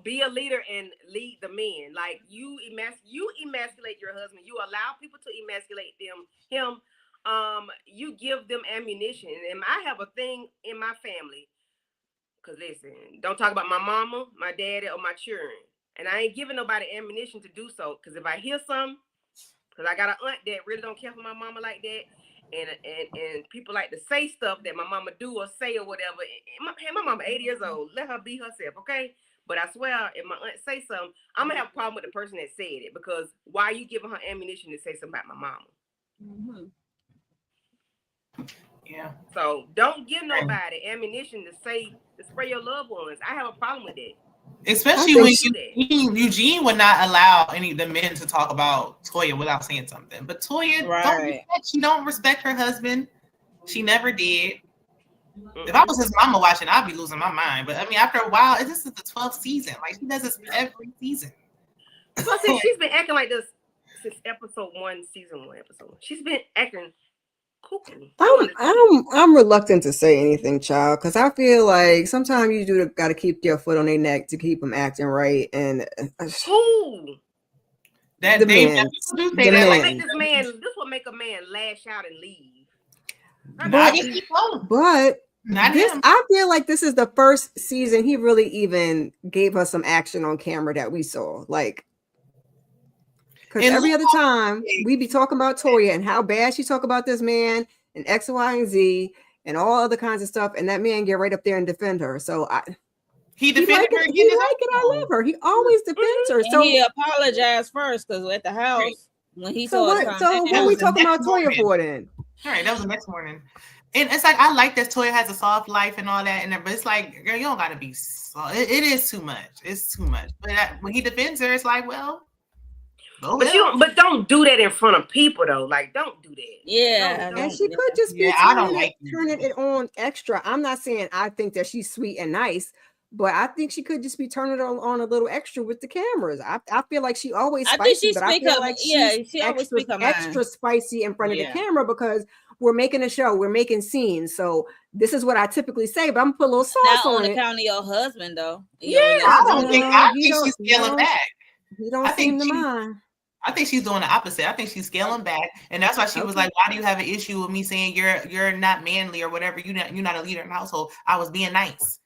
Be a leader and lead the men. Like you emasculate your husband. You allow people to emasculate him. You give them ammunition. And I have a thing in my family. Cause listen, don't talk about my mama, my daddy, or my children. And I ain't giving nobody ammunition to do so. Cause if I hear something, cause I got an aunt that really don't care for my mama like that, and people like to say stuff that my mama do or say or whatever. And my mama 80 years old. Let her be herself, okay? But I swear, if my aunt say something, I'm gonna have a problem with the person that said it, because why are you giving her ammunition to say something about my mama? Yeah. So don't give nobody ammunition to spray your loved ones. I have a problem with that. Especially when Eugene would not allow any of the men to talk about Toya without saying something. But Toya she don't respect her husband. She never did. If I was his mama watching, I'd be losing my mind. But I mean, after a while, this is the 12th season. Like, she does this every season. So she's been acting like this since episode 1, season 1, episode 1. She's been acting cuckoo. I'm reluctant to say anything, child, because I feel like sometimes you do got to keep your foot on their neck to keep them acting right. And who? That the they man. The man. This will make a man lash out and leave. But I feel like this is the first season he really even gave us some action on camera that we saw. Like, because every other time we be talking about Toya and how bad she talk about this man and X, Y, and Z and all other kinds of stuff, and that man get right up there and defend her. So he defended her. He like it. I love her. He always defends her. So he apologized first because at the house when he so what we talking about Toya for then? All right, that was the next morning. And it's like, I like that Toya has a soft life and all that, but it's like, girl, you don't gotta be soft. It is too much. It's too much. But when he defends her, it's like, well. But don't do that in front of people though. Like, don't do that. Yeah. And she could just be turning it on extra. I'm not saying I think that she's sweet and nice, but I think she could just be turning it on a little extra with the cameras. I feel like she always spicy, but I feel like she's extra spicy in front of the camera because we're making a show, we're making scenes. So this is what I typically say, but I'm gonna put a little sauce on it. Account of your husband though. I think she's scaling back. He don't seem to mind. I think she's doing the opposite. I think she's scaling back, and that's why she was like, "Why do you have an issue with me saying you're not manly or whatever? You're not a leader in the household." I was being nice,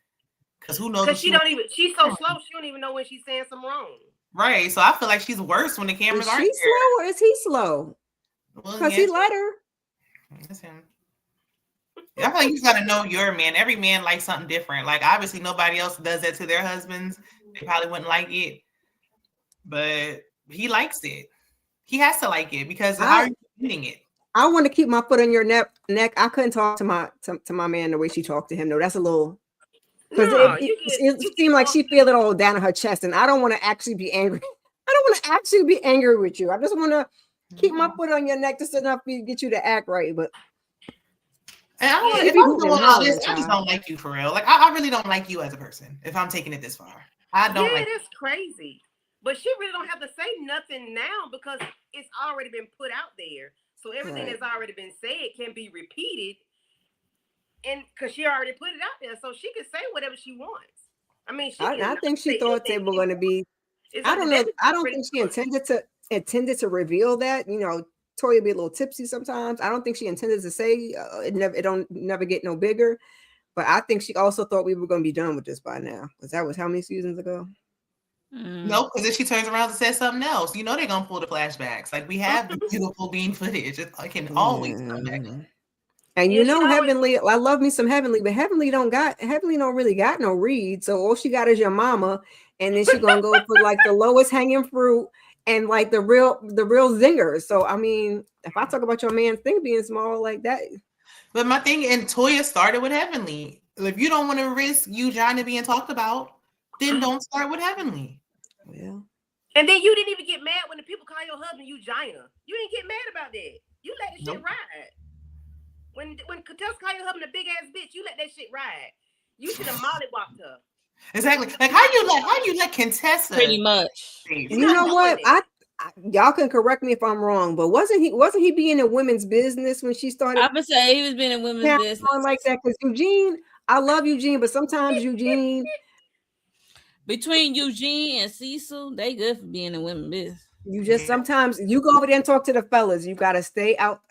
because who knows? Because she's so slow. She don't even know when she's saying something wrong. Right. So I feel like she's worse when the cameras aren't there. Is she slow or is he slow? Because he let her. That's him. I feel like you got to know your man. Every man likes something different. Like, obviously nobody else does that to their husbands. They probably wouldn't like it, but he likes it. He has to like it because how are you getting it? I want to keep my foot on your neck. I couldn't talk to my man the way she talked to him. No, that's a little, because it seemed like she feel it all down in her chest, and I don't want to actually be angry. I don't want to actually be angry with you. I just want to keep my foot on your neck just enough to get you to act right. But if I'm doing all this, I just don't like you for real. Like, I really don't like you as a person. If I'm taking it this far, I don't. Yeah, that's crazy. But she really don't have to say nothing now because it's already been put out there. So everything Right. that's already been said can be repeated, and because she already put it out there, so she can say whatever she wants. I mean, she can I think she say thought they anything were she going to wants. be. It's I like the don't know. Davis I don't already think she put it. intended to reveal that. Toya be a little tipsy sometimes. I don't think she intended to say it don't never get no bigger. But I think she also thought we were going to be done with this by now, because that was how many seasons ago? No, because if she turns around and says something else, they're gonna pull the flashbacks. Like we have the beautiful bean footage. It can always come back. And Yeah, she always. Heavenly, I love me some Heavenly, but Heavenly don't really got no read. So all she got is your mama, and then she gonna go for like the lowest hanging fruit and like the real zingers. So I mean, if I talk about your man's thing being small like that, But my thing, and Toya started with Heavenly. If you don't want to risk you Johnny being talked about, then don't start with Heavenly. well, And then you didn't even get mad when the people call your husband Eugina. You didn't get mad about that. You let the shit ride. When Contessa call your husband a big ass bitch, you let that shit ride. You should have mollywopped her. Exactly. Like how you let Contessa Pretty much. you know what? Y'all can correct me if I'm wrong, but wasn't he being in women's business when she started? I would say he was being in women's business like that, because Eugene, I love Eugene, but sometimes Eugene. Between Eugene and Cecil, they good for being in women's business. You just sometimes you go over there and talk to the fellas. You gotta stay out.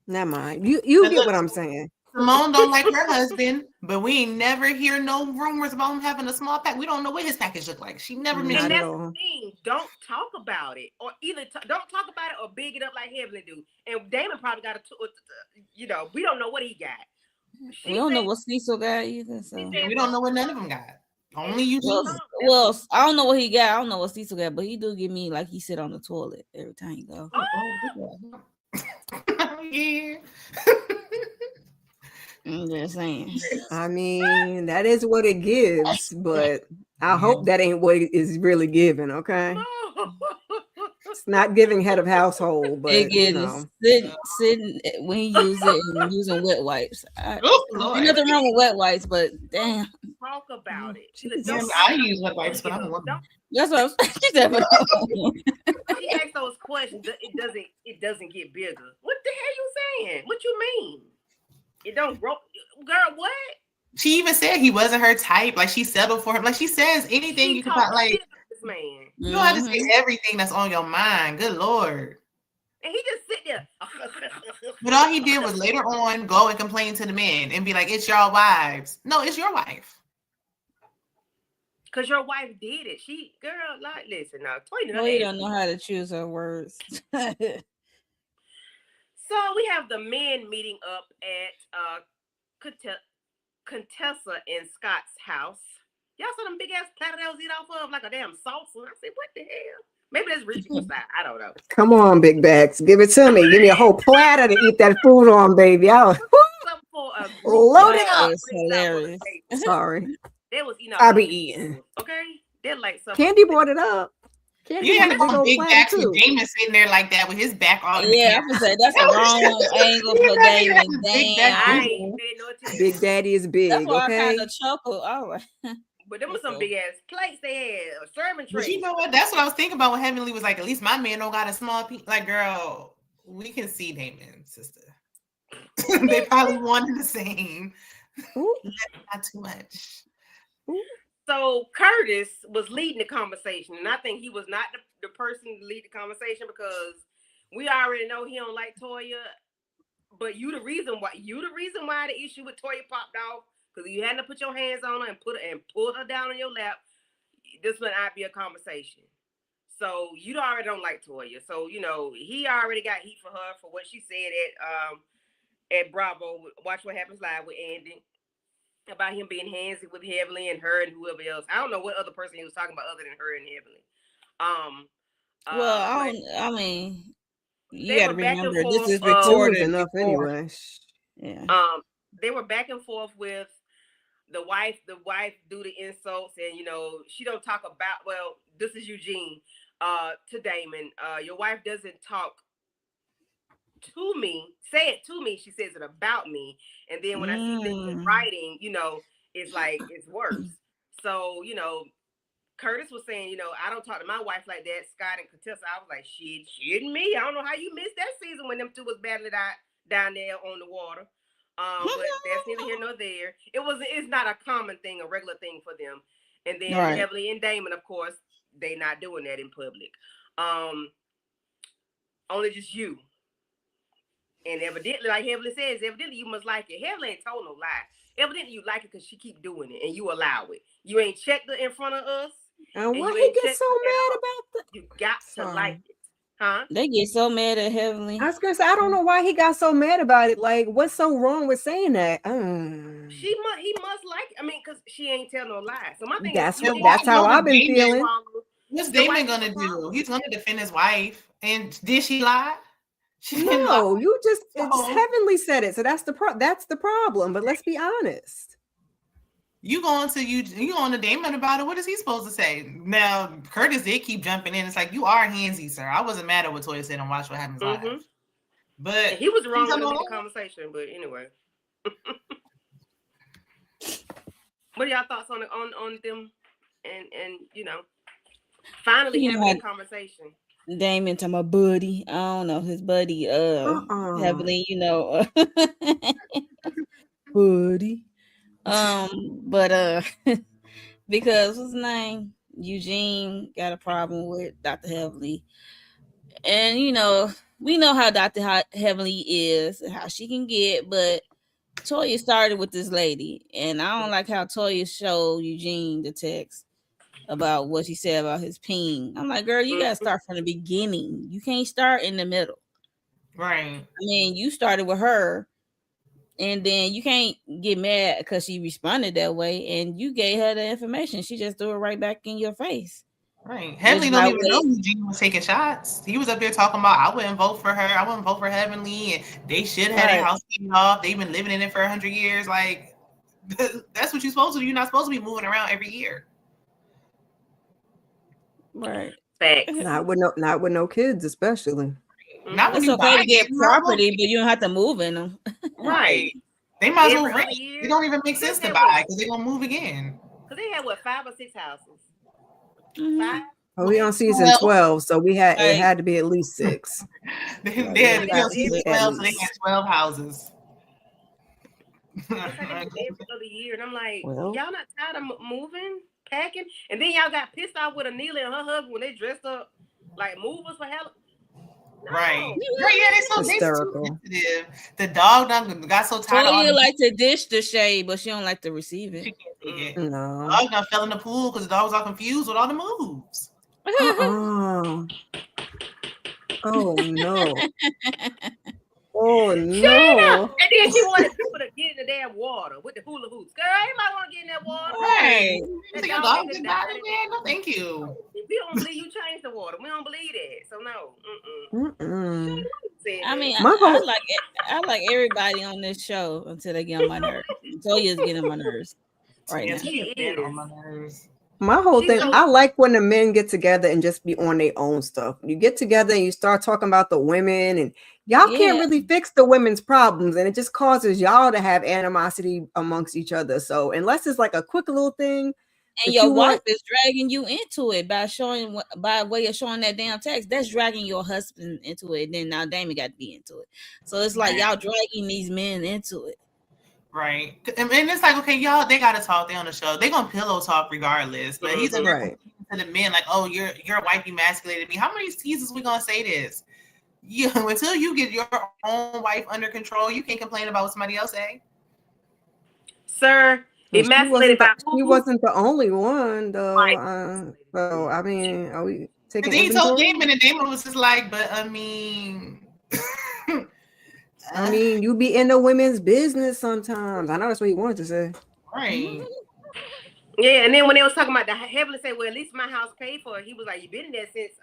Never mind. You get what I'm saying. Simone don't like her husband, but we ain't never hear no rumors about him having a small pack. We don't know what his package looked like. She never mentioned And it. that's the thing. Don't talk about it, or either don't talk about it or big it up like Heavenly do. And Damon probably got we don't know what he got. We don't know what Cecil got either. So we don't know what none of them got. Only Eugene. Well, I don't know what he got. I don't know what Cecil got, but he do give me like he sit on the toilet every time he go. Yeah. I'm just saying. I mean, that is what it gives, but I hope that ain't what it is really giving. Okay, it's not giving head of household, but it gives sitting when he use it and using wet wipes. Ain't nothing wrong with wet wipes, but damn. Talk about it. I use wet wipes, but I'm a woman. That's what I'm saying. She asked those questions. It doesn't get bigger. What the hell you saying? What you mean? It don't grow, girl. What? She even said he wasn't her type. Like she settled for him. Like she says anything you can find. Like this man. You don't have to say everything that's on your mind. Good Lord. And he just sit there. But all he did was later on go and complain to the men and be like, "It's your wives." No, it's your wife. Because your wife did it. Girl, like, listen now. Toya don't know how to choose her words. So we have the men meeting up at Contessa and Scott's house. Y'all saw them big ass platter that was eat off of like a damn salsa. I said, what the hell? Maybe that's rich people style. I don't know. Come on, big bags. Give it to me. Give me a whole platter to eat that food on, baby. Load it up. Hilarious. Sorry. There was, I'll be eating. Okay? They're like something. Candy brought it up. You had to go big back with Damon sitting there like that with his back on. Yeah, I was say that's the wrong angle for Damon. Big Daddy is big. That's why okay? I kind of chuckled. All right. But them was some big ass plates they had, a serving tray. But you know what? That's what I was thinking about when Heavenly was like, at least my man don't got a small piece. Like, girl, we can see Damon, sister. They probably wanted the same. Not too much. So Curtis was leading the conversation, and I think he was not the person to lead the conversation because we already know he don't like Toya. But you the reason why the issue with Toya popped off, because you had to put your hands on her and pull her down on your lap. This would not be a conversation. So you already don't like Toya. So he already got heat for her for what she said at Bravo. Watch What Happens Live with Andy. About him being handsy with Heavenly and her and whoever else. I don't know what other person he was talking about other than her and Heavenly. I mean, you got to remember this is recorded enough anyway. Yeah. They were back and forth with the wife. The wife do the insults, and she don't talk about. Well, this is Eugene to Damon. Your wife doesn't talk to me, say it to me, she says it about me, and then when I see things in writing, it's like it's worse. So Curtis was saying, I don't talk to my wife like that. Scott and Contessa, I was like, shit, me. I don't know how you missed that season when them two was battling out down there on the water. But that's neither here nor there. It's not a common thing, a regular thing for them. And then Heavenly and Damon, of course, they not doing that in public. Only just you. And evidently, like Heavenly says, evidently you must like it. Heavenly ain't told no lie. Evidently you like it because she keep doing it and you allow it. You ain't checked it in front of us. And why he gets so mad about that? You got to like it. Huh? They get so mad at Heavenly. I was gonna say, I don't know why he got so mad about it. Like, what's so wrong with saying that? He must like it. I mean, because she ain't tell no lie. So my thing that's how I've been feeling. What's Damon gonna do? He's gonna defend his wife. And did she lie? No, you just Heavenly said it. So that's the problem. But let's be honest. You going to Damon about it. What is he supposed to say? Now, Curtis did keep jumping in. It's like, you are handsy, sir. I wasn't mad at what Toya said on Watch What Happens Live. But he was wrong in the conversation. But anyway. What are y'all thoughts on them? And finally having a conversation. Damon to my buddy. I don't know his buddy. Heavenly, buddy. But because what's his name? Eugene got a problem with Dr. Heavenly, and we know how Dr. Heavenly is and how she can get. But Toya started with this lady, and I don't like how Toya showed Eugene the text about what she said about his ping. I'm like, girl, you gotta start from the beginning. You can't start in the middle. Right. I mean, you started with her, and then you can't get mad because she responded that way, and you gave her the information. She just threw it right back in your face. Right. Heavenly don't even know Eugene was taking shots. He was up there talking about, I wouldn't vote for her. I wouldn't vote for Heavenly, and they should have their house taken off. They've been living in it for 100 years. Like, that's what you're supposed to do. You're not supposed to be moving around every year. Right. Facts. Not with no kids, especially. Not when it's you okay to get property, but you don't have to move in them. Right. They might as well rent. It don't even make sense to buy because they're gonna move again. Because they had 5 or 6 houses. Mm-hmm. 5. Oh, we on season 12, so it had to be at least 6. They had season 12, so they had 12 houses. Every other year, and I'm like, y'all not tired of moving, packing, and then y'all got pissed off with Anelia and her husband when they dressed up like movers for hell. No. Right. Yeah, they so sensitive. The dog done got so tired. Toya like to dish the shade, but she don't like to receive it. She can't take it. No. The dog done fell in the pool because the dog was all confused with all the moves. Oh no. Oh no. And then she wanted people to get in the damn water with the hula hoops. Girl, everybody want to get in that water. Right. Your dog just died in there. No, thank you. If we don't believe you change the water, we don't believe that. So no. I mean, I like everybody on this show until they get on my nerves. Toya's getting on my nerves right now. She is on my nerves. My whole thing, I like when the men get together and just be on their own stuff. You get together and you start talking about the women, and y'all can't really fix the women's problems, and it just causes y'all to have animosity amongst each other. So unless it's like a quick little thing, and your wife is dragging you into it by way of showing that damn text, that's dragging your husband into it. And then now Damon got to be into it. So it's like y'all dragging these men into it. Right. And it's like, okay, y'all, they gotta talk. They on the show. They gonna pillow talk regardless. But he's in there to the men like, oh, your wife emasculated me. How many seasons we gonna say this? Until you get your own wife under control, you can't complain about what somebody else say. Sir, emasculated by who? He wasn't the only one, though. Right. So I mean, are we taking? He told Damon, and Damon was just like, but I mean. You be in the women's business sometimes. I know that's what he wanted to say. Right. Yeah, and then when they was talking about the Heavenly say, well, at least my house paid for it. He was like, you've been in there since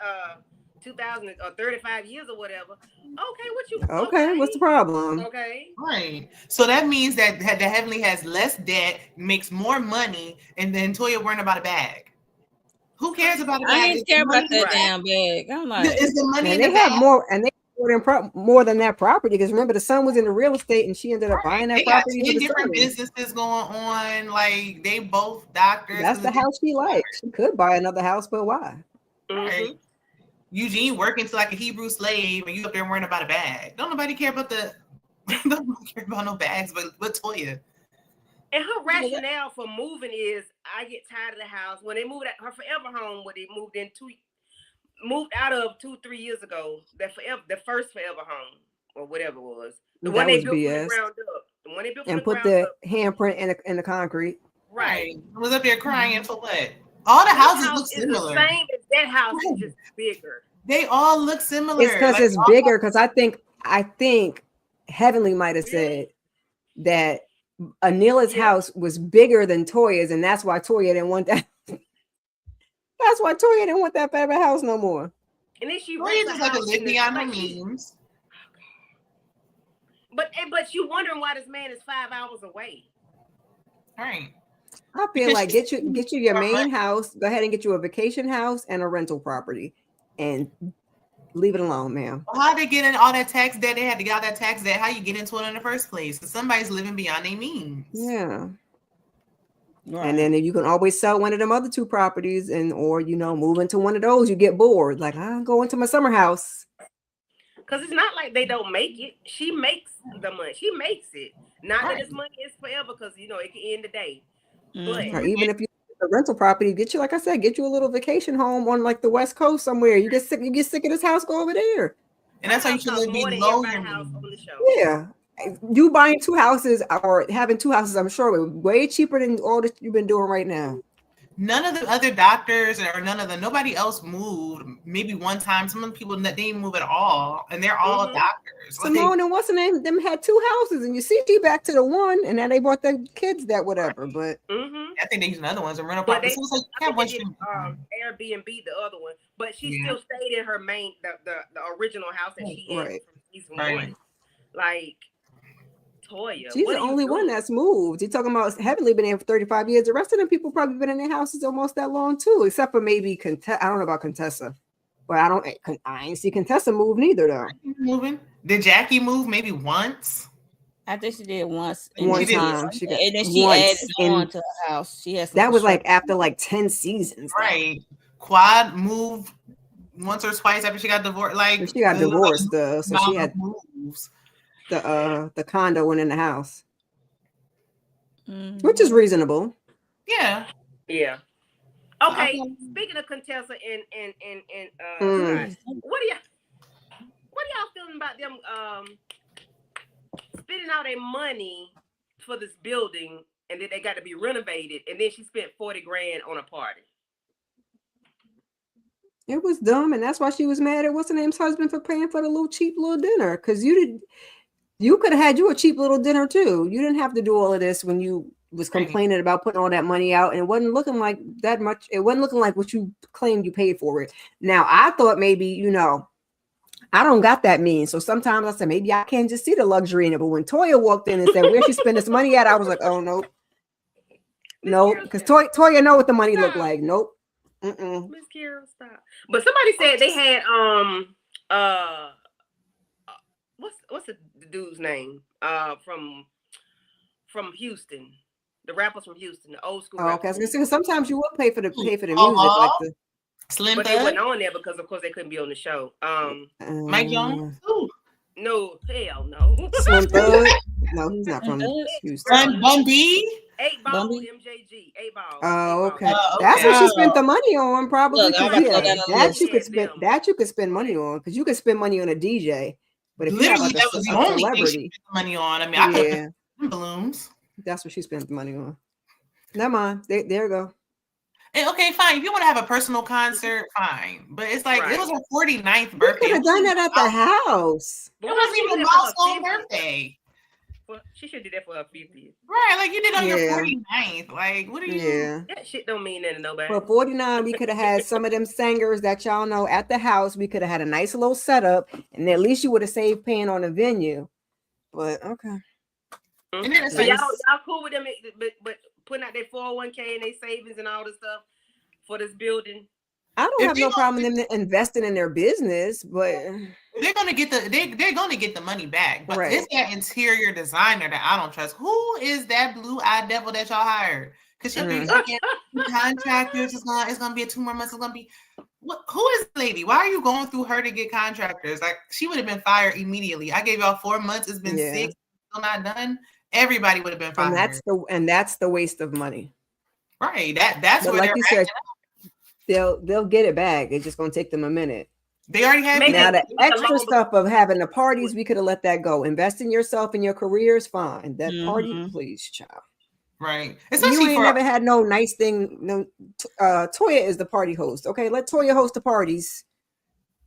2000 or 35 years or whatever. Okay, what's the problem? Okay. Right. So that means that the Heavenly has less debt, makes more money, and then Toya worrying about a bag. Who cares about a bag? I ain't care about that damn bag. I'm like, is the money and in they have more, and they more than that property. Because remember, the son was in the real estate, and she ended up buying that They got property. 10 different businesses going on. Like they both doctors. That's the house she likes. She could buy another house, but why? Right. Eugene working to like a Hebrew slave, and you up there worrying about a bag. Don't nobody care about don't nobody care about no bags, but Toya. And her rationale for moving is, I get tired of the house. When they moved her forever home, where they moved out of 2-3 years ago, the first forever home or whatever it was, the one they built from the ground up, the one they built from the ground up, and put the handprint in the concrete. Right. I was up there crying for what? All the houses look similar. The same as that house, is just bigger. They all look similar. It's because it's bigger. Because I think Heavenly might have said that Anila's house was bigger than Toya's, and that's why Toya didn't want that. That's why Toya didn't want that baby house no more. And then she Toya just like a live beyond her means. But you wondering why this man is 5 hours away. Right. I feel like get you your main house. Go ahead and get you a vacation house and a rental property, and leave it alone, ma'am. Well, how they get in all that tax debt? They had to get all that tax debt. How you get into it in the first place? Because somebody's living beyond their means. Yeah. Right. And then you can always sell one of them other 2 properties, or move into one of those. You get bored, like I'll go into my summer house. Because it's not like they don't make it. She makes the money. She makes it. Not that this money is forever, because it can end the day. But or even if you a rental property, get you, like I said, get you a little vacation home on like the West Coast somewhere. You get sick of this house, go over there. And that's how you should live below your means. Yeah. You buying 2 houses or having 2 houses, I'm sure, way cheaper than all that you've been doing right now. None of the other doctors nobody else moved. Maybe one time, some of the people that didn't move at all, and they're all doctors. Simone and what's the name? Them had 2 houses, and you see back to the one, and then they bought their kids that whatever. But I think they use another ones and rental properties. Airbnb the other one, but she still stayed in her main the original house that she had from season 1. Like Toya, she's the only one that's moved. You're talking about Heavenly been there for 35 years. The rest of them people probably been in their houses almost that long too, except for maybe I don't know about Contessa, but I ain't see Contessa move neither though. Moving? Did Jackie move maybe once? I think she did once. One time. And then she added on to her house. She has that was like after like 10 seasons. Right. Quad moved once or twice after she got divorced. Like she got divorced though, so she had moves. The condo went in the house, which is reasonable. Yeah. Okay. Speaking of Contessa and what are y'all feeling about them spending all their money for this building, and then they got to be renovated, and then she spent $40,000 on a party? It was dumb, and that's why she was mad at what's her name's husband for paying for the cheap little dinner, because you could have had a cheap little dinner too. You didn't have to do all of this when you was complaining about putting all that money out, and it wasn't looking like that much. It wasn't looking like what you claimed you paid for it. Now, I thought maybe, I don't got that mean. So sometimes I said, maybe I can't just see the luxury in it. But when Toya walked in and said, where she spend this money at? I was like, oh, nope. Nope. Because Toya know what the money looked like. Nope. Miss Carol, stop. But somebody said they had, what's the dude's name? From Houston, the rappers from Houston, the old school. Oh, okay. Sometimes you will pay for the music, like the Slim. But they wasn't on there because, of course, they couldn't be on the show. Mike Jones. No, hell no. Slim Thug? No, he's not from Houston. Bun B. 8 Ball, MJG, 8 Ball. Oh, okay. That's what she spent the money on, probably. That you could spend money on, because you could spend money on a DJ. But if literally, you that was the only thing she spent money on. I mean, I could have balloons. That's what she spent the money on. Never mind. There you go. And okay, fine. If you want to have a personal concert, fine. But it's like it was her 49th birthday. You could have done that at the house. It wasn't even a milestone birthday. Well, she should do that for her 50th. Right, like you did on your 49th. Like, what are you? Yeah. That shit don't mean nothing to nobody. For 49, we could have had some of them singers that y'all know at the house. We could have had a nice little setup, and at least you would have saved paying on a venue. But okay. And then so y'all cool with them, but putting out their 401k and their savings and all this stuff for this building. I don't have no problem in them investing in their business, but they're gonna get they're gonna get the money back. But Right. it's that interior designer that I don't trust. Who is that blue-eyed devil that y'all hired? Because she'll be contractors. It's gonna be 2 more months. It's gonna be who is the lady? Why are you going through her to get contractors? Like she would have been fired immediately. I gave y'all 4 months. It's been 6, still not done. Everybody would have been fired. And that's the waste of money. Right. That's but where like you said, they'll get it back. It's just gonna take them a minute. They already have now the extra stuff of having the parties, we could have let that go. Invest in yourself and your career is fine. That party, please, child. Right. Especially you ain't never had no nice thing. No, Toya is the party host. Okay, let Toya host the parties.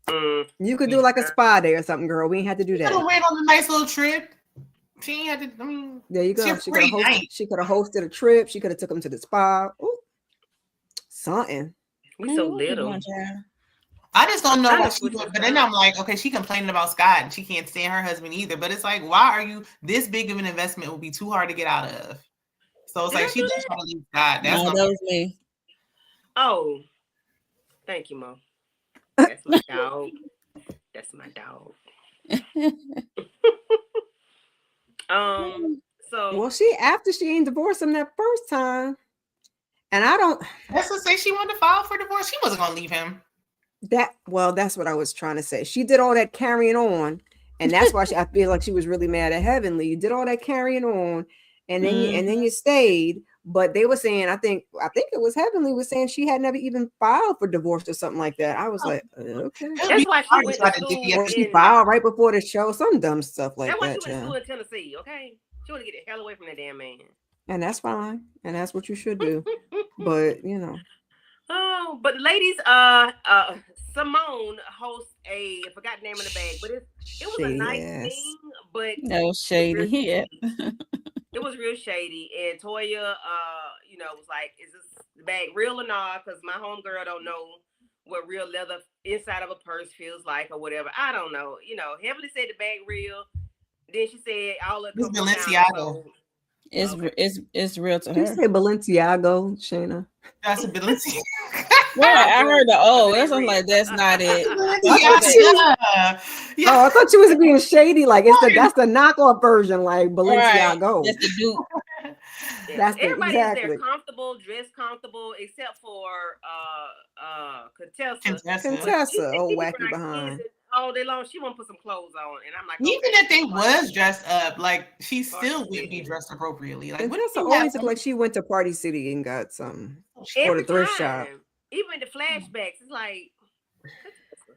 You could do like a spa day or something, girl. We ain't had to do that. Went on a nice little trip. She ain't had to. I mean, there you go. She could have hosted a trip. She could have took them to the spa. Ooh, something. We so little. I just don't know what she would. But then I'm like, okay, she complaining about Scott and she can't stand her husband either. But it's like, why are you this big of an investment? Will be too hard to get out of. So it's like she just trying to leave Scott. That's that was me. Oh, thank you, Mo. That's my dog. That's my dog. So well, after she ain't divorced him that first time, and I don't. That's to say she wanted to file for divorce. She wasn't gonna leave him. That's what I was trying to say. She did all that carrying on, and that's why I feel like she was really mad at Heavenly. You did all that carrying on, and then you stayed. But they were saying, I think it was Heavenly was saying she had never even filed for divorce or something like that. I was like, okay. That's why she went to school. She filed right before the show, some dumb stuff like that. That's why she went to school in Tennessee. Okay, she want to get the hell away from that damn man. And that's fine, and that's what you should do. But Oh, but ladies, Simone hosts I forgot the name of the bag, but it was a nice thing, but no shady here. It was real shady, and Toya, was like, "Is this bag real or not?" Because my homegirl don't know what real leather inside of a purse feels like, or whatever. I don't know. Heavily said the bag real. Then she said all of it's Balenciaga. It's real to her. You say Balenciaga, Shayna? That's a Balenciaga. Yeah, I heard the that's I'm like, that's not it. Yeah. Oh, I thought she was being shady. Like that's the knockoff version, like Balenciaga. Right. That's the dupe. That's everybody's there comfortable, dressed comfortable, except for Contessa, wacky behind. All day long, she won't put some clothes on, and I'm like, even if they was dressed up, like she still wouldn't be dressed appropriately. Like, Contessa always look like she went to Party City and got some or the thrift shop. Even the flashbacks, it's like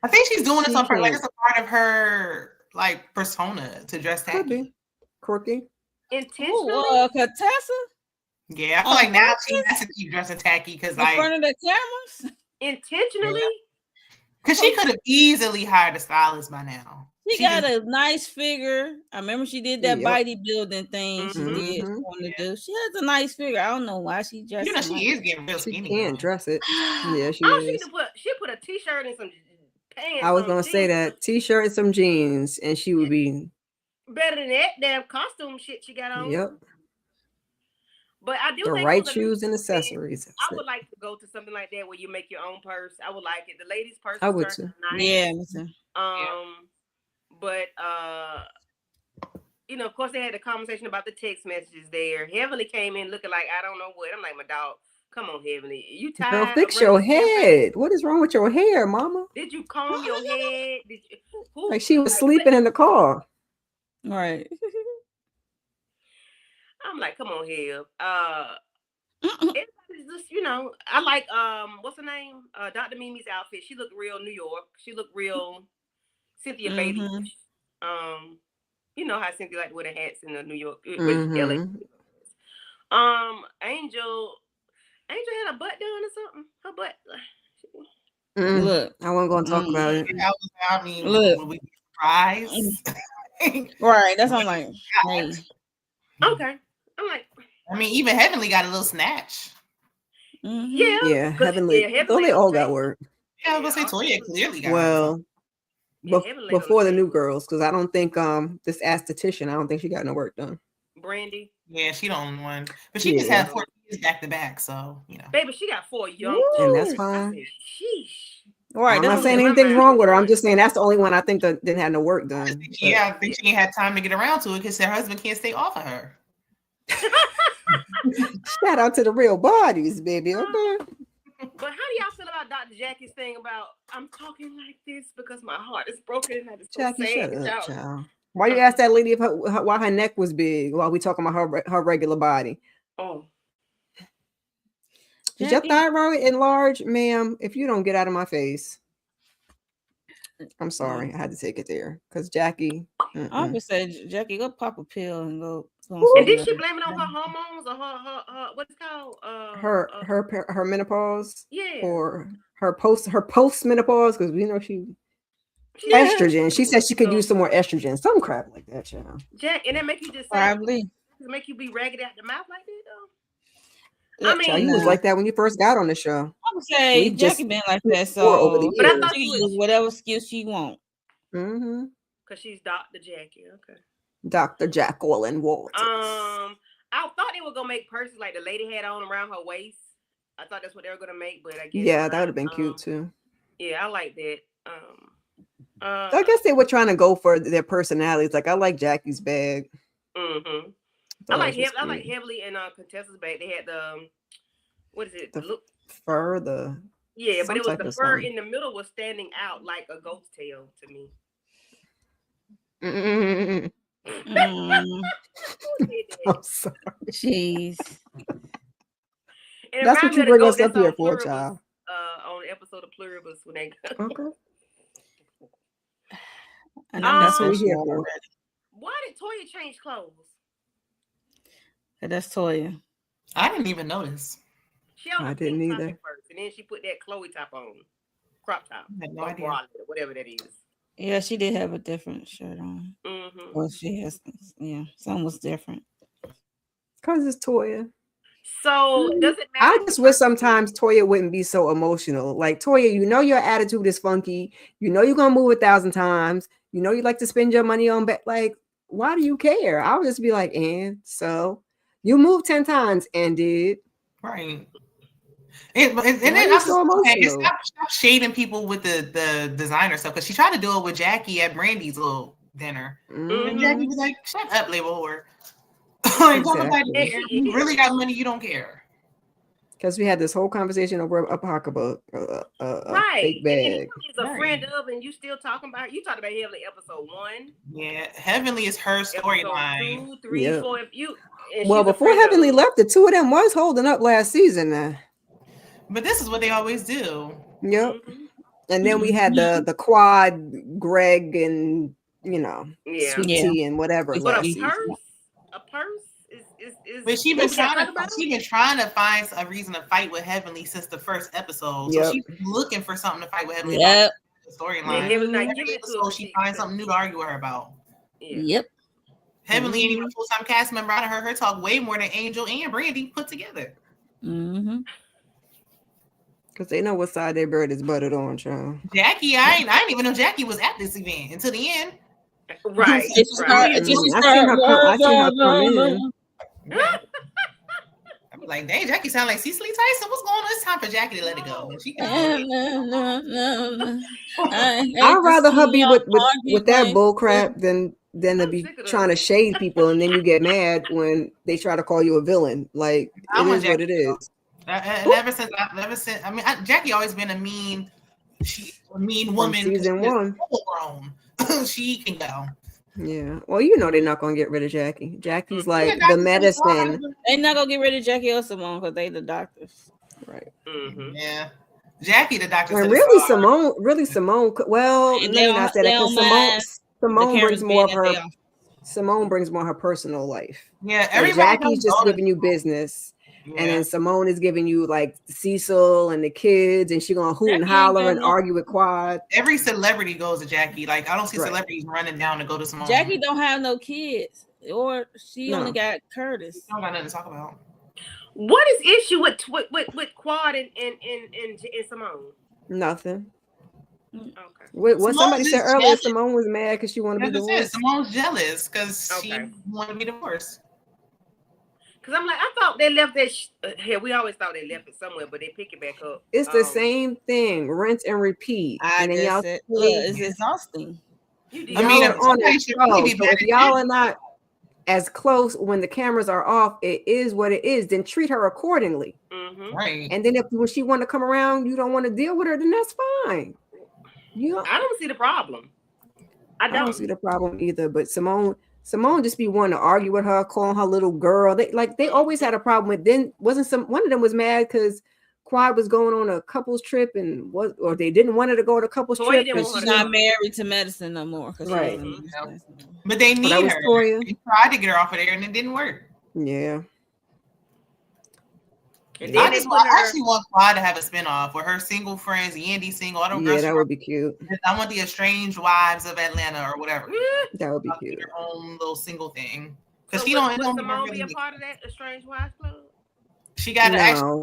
I think she's doing it for like it's a part of her like persona to dress tacky. Could be quirky, intentionally. Contessa. Yeah, I feel like now she has to keep dressing tacky because in front of the cameras intentionally. Because she could have easily hired a stylist by now. She got a nice figure. I remember she did that bodybuilding thing. She did. She has a nice figure. I don't know why she dressed. She is getting real skinny. She can't dress it. Yeah, she is. She put a t-shirt and some pants. I was gonna say that t-shirt and some jeans, and she would be better than that damn costume shit she got on. Yep. But I do the think right shoes and accessories. I would like to go to something like that where you make your own purse. I would like it. The ladies' purse. I would too. Nice. Yeah. But of course they had a conversation about the text messages there. Heavenly came in looking like I don't know what. I'm like, my dog, come on, Heavenly. You tired? Girl, fix your head. What is wrong with your hair, mama? Did you comb your head? Did you like she was sleeping in the car. Right. I'm like, come on here. Everybody's just, I like what's her name? Dr. Mimi's outfit. She looked real New York. She looked real Cynthia Bailey. You know how Cynthia like to wear the hats in the New York LA. Angel had a butt done or something. Her butt. Look, I wasn't gonna talk about it. I mean, look, we surprised. Right. That's what I'm like. Hey. Okay. I'm like, I mean, even Heavenly got a little snatch. Yeah, Heavenly. They all got work. Yeah, I was gonna say Toya clearly got before the new girls, because I don't think this esthetician, I don't think she got no work done. Brandy. Yeah, she the only one, but she just had 4 kids back to back, so Baby, she got 4 young, and that's fine. Sheesh. All right, I'm that's not what saying in my anything's mind, wrong with her. I'm right. just saying that's the only one I think that didn't have no work done. But I think she ain't had time to get around to it because her husband can't stay off of her. shout out to the real bodies, baby. Okay. But how do y'all feel about Dr. Jackie's thing about I'm talking like this because my heart is broken and that is so Jackie, sad shut that up, y'all. child. Why you ask that lady if why her neck was big while we talking about her regular body? Oh, Is your Jackie, thyroid enlarged, ma'am? If you don't get out of my face, I'm sorry. I had to take it there because Jackie. I would say, Jackie, go pop a pill and go and somewhere. did she blame it on her hormones or her what's it called? Her menopause Yeah. or her post menopause because we know she Yeah. estrogen. She said she could use some more estrogen, some crap like that, child. Jack, and that make you just say, Probably. make you be ragged out the mouth like that though. Yeah, I mean, Child, you was like that when you first got on the show. I would say We just Jackie been like that, more over the so but I years. thought she you can use was whatever excuse she want. Mm-hmm. because she's Dr. Jackie. Okay. Dr. Jacqueline Walters. I thought they were gonna make purses like the lady had on around her waist. I thought that's what they were gonna make, but I guess Yeah, that would have been cute too. Yeah, I like that. I guess they were trying to go for their personalities. Like I like Jackie's bag. Mm-hmm. I like heavily in Contessa's bag. They had the what is it? The fur, yeah, but it was the fur something. in the middle was standing out like a goat's tail to me. Mm-mm. I'm sorry. Jeez. And That's what you bring us up here for, child. On the episode of Pluribus when they Okay. And that's what we're here for. Why did Toya change clothes? That's Toya. I didn't even notice. She had I a didn't pink top either. at first, and then she put that Chloe top on, crop top, I had no or idea. bralette, whatever that is. Yeah, she did have a different shirt on. Mm-hmm. Well, she has, yeah, something was different. Because it's Toya. So does it matter? I just wish sometimes Toya wouldn't be so emotional. Like Toya, you know your attitude is funky. You know you're gonna move 1,000 times. You know you like to spend your money on like, why do you care? I would just be like, and so you moved 10 times and did. Right. And then Why are you so okay, emotional? stop shading people with the designer stuff because she tried to do it with Jackie at Brandy's little dinner. Mhm. And Jackie was like, shut up, label whore. Like, don't nobody Exactly. care. You really got money, you don't care. Because we had this whole conversation over a pocketbook, Right. fake And bag. he's a friend of, and you still talking about. You talked about Heavenly episode 1. Yeah, Heavenly is her storyline. 2, 3, Yep. 4. If you Well, before Heavenly left, the two of them was holding up last season now. But this is what they always do. Yep. And then we had the quad, Greg and Sweet Tea and whatever. But a purse is. But she's been trying to find a reason to fight with Heavenly since the first episode. Yep. So she's looking for something to fight with Heavenly Yep. about the storyline. Every episode she finds something new to argue with her about. Yep. Heavenly ain't even a full-time cast member. I heard her talk way more than Angel and Brandy put together. Mm-hmm. Because they know what side their bread is buttered on, child. Jackie, I didn't even know Jackie was at this event until the end. Right. I seen her come in. I was like, dang, Jackie sound like Cecily Tyson. What's going on? It's time for Jackie to let it go. And she I'd rather her be with that bull crap than to be trying to shade people and then you get mad when they try to call you a villain. Like it is what it is. Ever since I mean, Jackie always been a mean woman. From season 1. Grown. She can go. Yeah. Well, they're not gonna get rid of Jackie. Jackie's like the medicine. They're not gonna get rid of Jackie or Simone because they the doctors. Right. Mm-hmm. Yeah. Jackie the doctor. And really Simone. Well, let me not say that because Simone brings more of her. Simone brings more of her personal life. Yeah. Jackie's just giving you business. Yeah. And then Simone is giving you like Cecil and the kids, and she's gonna hoot and holler and argue with Quad. Every celebrity goes to Jackie. Like I don't see celebrities running down to go to Simone. Jackie don't have no kids, or she only got Curtis. She don't got nothing to talk about. What is issue with Quad and Simone? Nothing. Okay. What somebody said earlier, Simone was mad because she wanted to be divorced. Simone's jealous because she wanted to be divorced. Because I'm like, I thought they left that. Here, we always thought they left it somewhere, but they pick it back up. It's the same thing, rinse and repeat. I And then just y'all said, look, it's exhausting. You did. I mean, y'all are on a somebody should really show. be So better if y'all are not as close when the cameras are off, it is what it is. Then treat her accordingly. Mm-hmm. right. And then if when she want to come around, you don't want to deal with her, then that's fine. I don't see the problem. I don't see the problem either. But Simone just be wanting to argue with her, calling her little girl. They always had a problem with. Then wasn't one of them was mad because Quad was going on a couples trip and or they didn't want her to go on a couples trip. She's not married to medicine no more. Right. But they need her. Toya. They tried to get her off of there and it didn't work. Yeah. And I actually want Quad to have a spinoff where her single friends, Yandy single. That would be cute. I want the Estranged Wives of Atlanta or whatever. That would be cute. Their own little single thing. Because so would Simone be a part of that Estranged Wives Club? She got an extra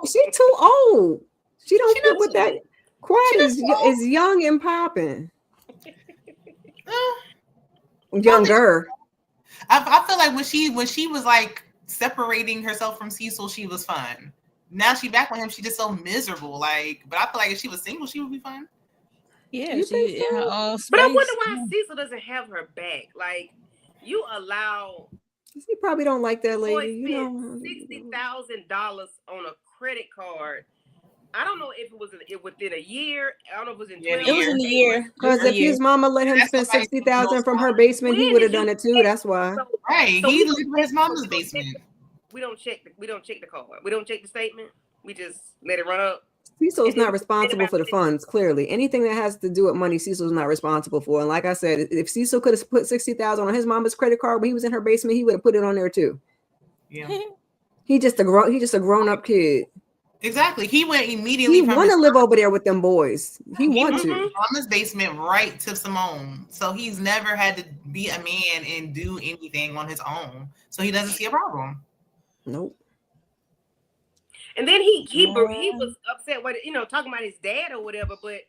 she's too old. She don't fit with that. Quad is young and popping. Younger. I feel like when she was like separating herself from Cecil, she was fun. Now she back with him, she's just so miserable. Like, but I feel like if she was single, she would be fun. Yeah, she in her own space. But I wonder why Cecil doesn't have her back. Like, you allow. He probably don't like that lady. You know, $60,000 on a credit card. I don't know if it was within a year. I don't know if it was in 12 years. It was in a year. Because if his mama let him spend $60,000 from her basement, he would have done it too. That's why. Right. He lived in his mama's basement. We don't check the card. We don't check the statement. We just let it run up. Cecil's not responsible for the funds, clearly. Anything that has to do with money, Cecil's not responsible for. And like I said, if Cecil could have put $60,000 on his mama's credit card when he was in her basement, he would have put it on there too. Yeah. He just a grown-up kid. Exactly. He went immediately. He want to live over there with them boys. He wants to. Mama's basement right to Simone. So he's never had to be a man and do anything on his own. So he doesn't see a problem. Nope. And then he was upset with talking about his dad or whatever, but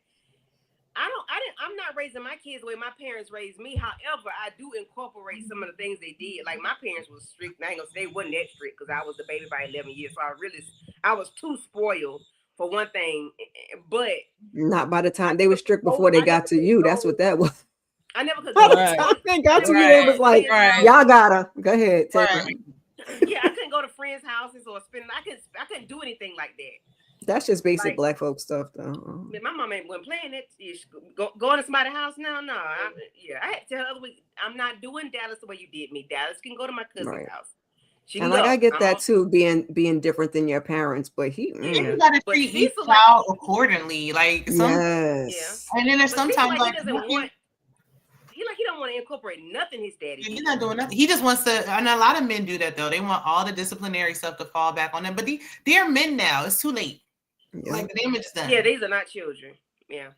I'm not raising my kids the way my parents raised me. However, I do incorporate some of the things they did. Like my parents was strict. I ain't gonna say they wasn't that strict because I was the baby by 11 years. So I was too spoiled for one thing, but not by the time they were strict before they got to you. That's what that was. I never could go. By the time they got to you, they was like, y'all gotta go ahead. Take it. Yeah, I couldn't go to friends' houses or spend. I couldn't do anything like that. That's just basic black folk stuff, though. My mom wasn't playing that. Going to somebody's house now, no. I had to tell her the other week, I'm not doing Dallas the way you did me. Dallas can go to my cousin's house. And like I get that too, being different than your parents, but you gotta treat each child accordingly. Like and then there's sometimes like he don't want to incorporate nothing his daddy. He's not doing nothing. He just wants to, and a lot of men do that though. They want all the disciplinary stuff to fall back on them. But they're men now. It's too late. Yeah. Like the damage is done. Yeah, these are not children. Yeah.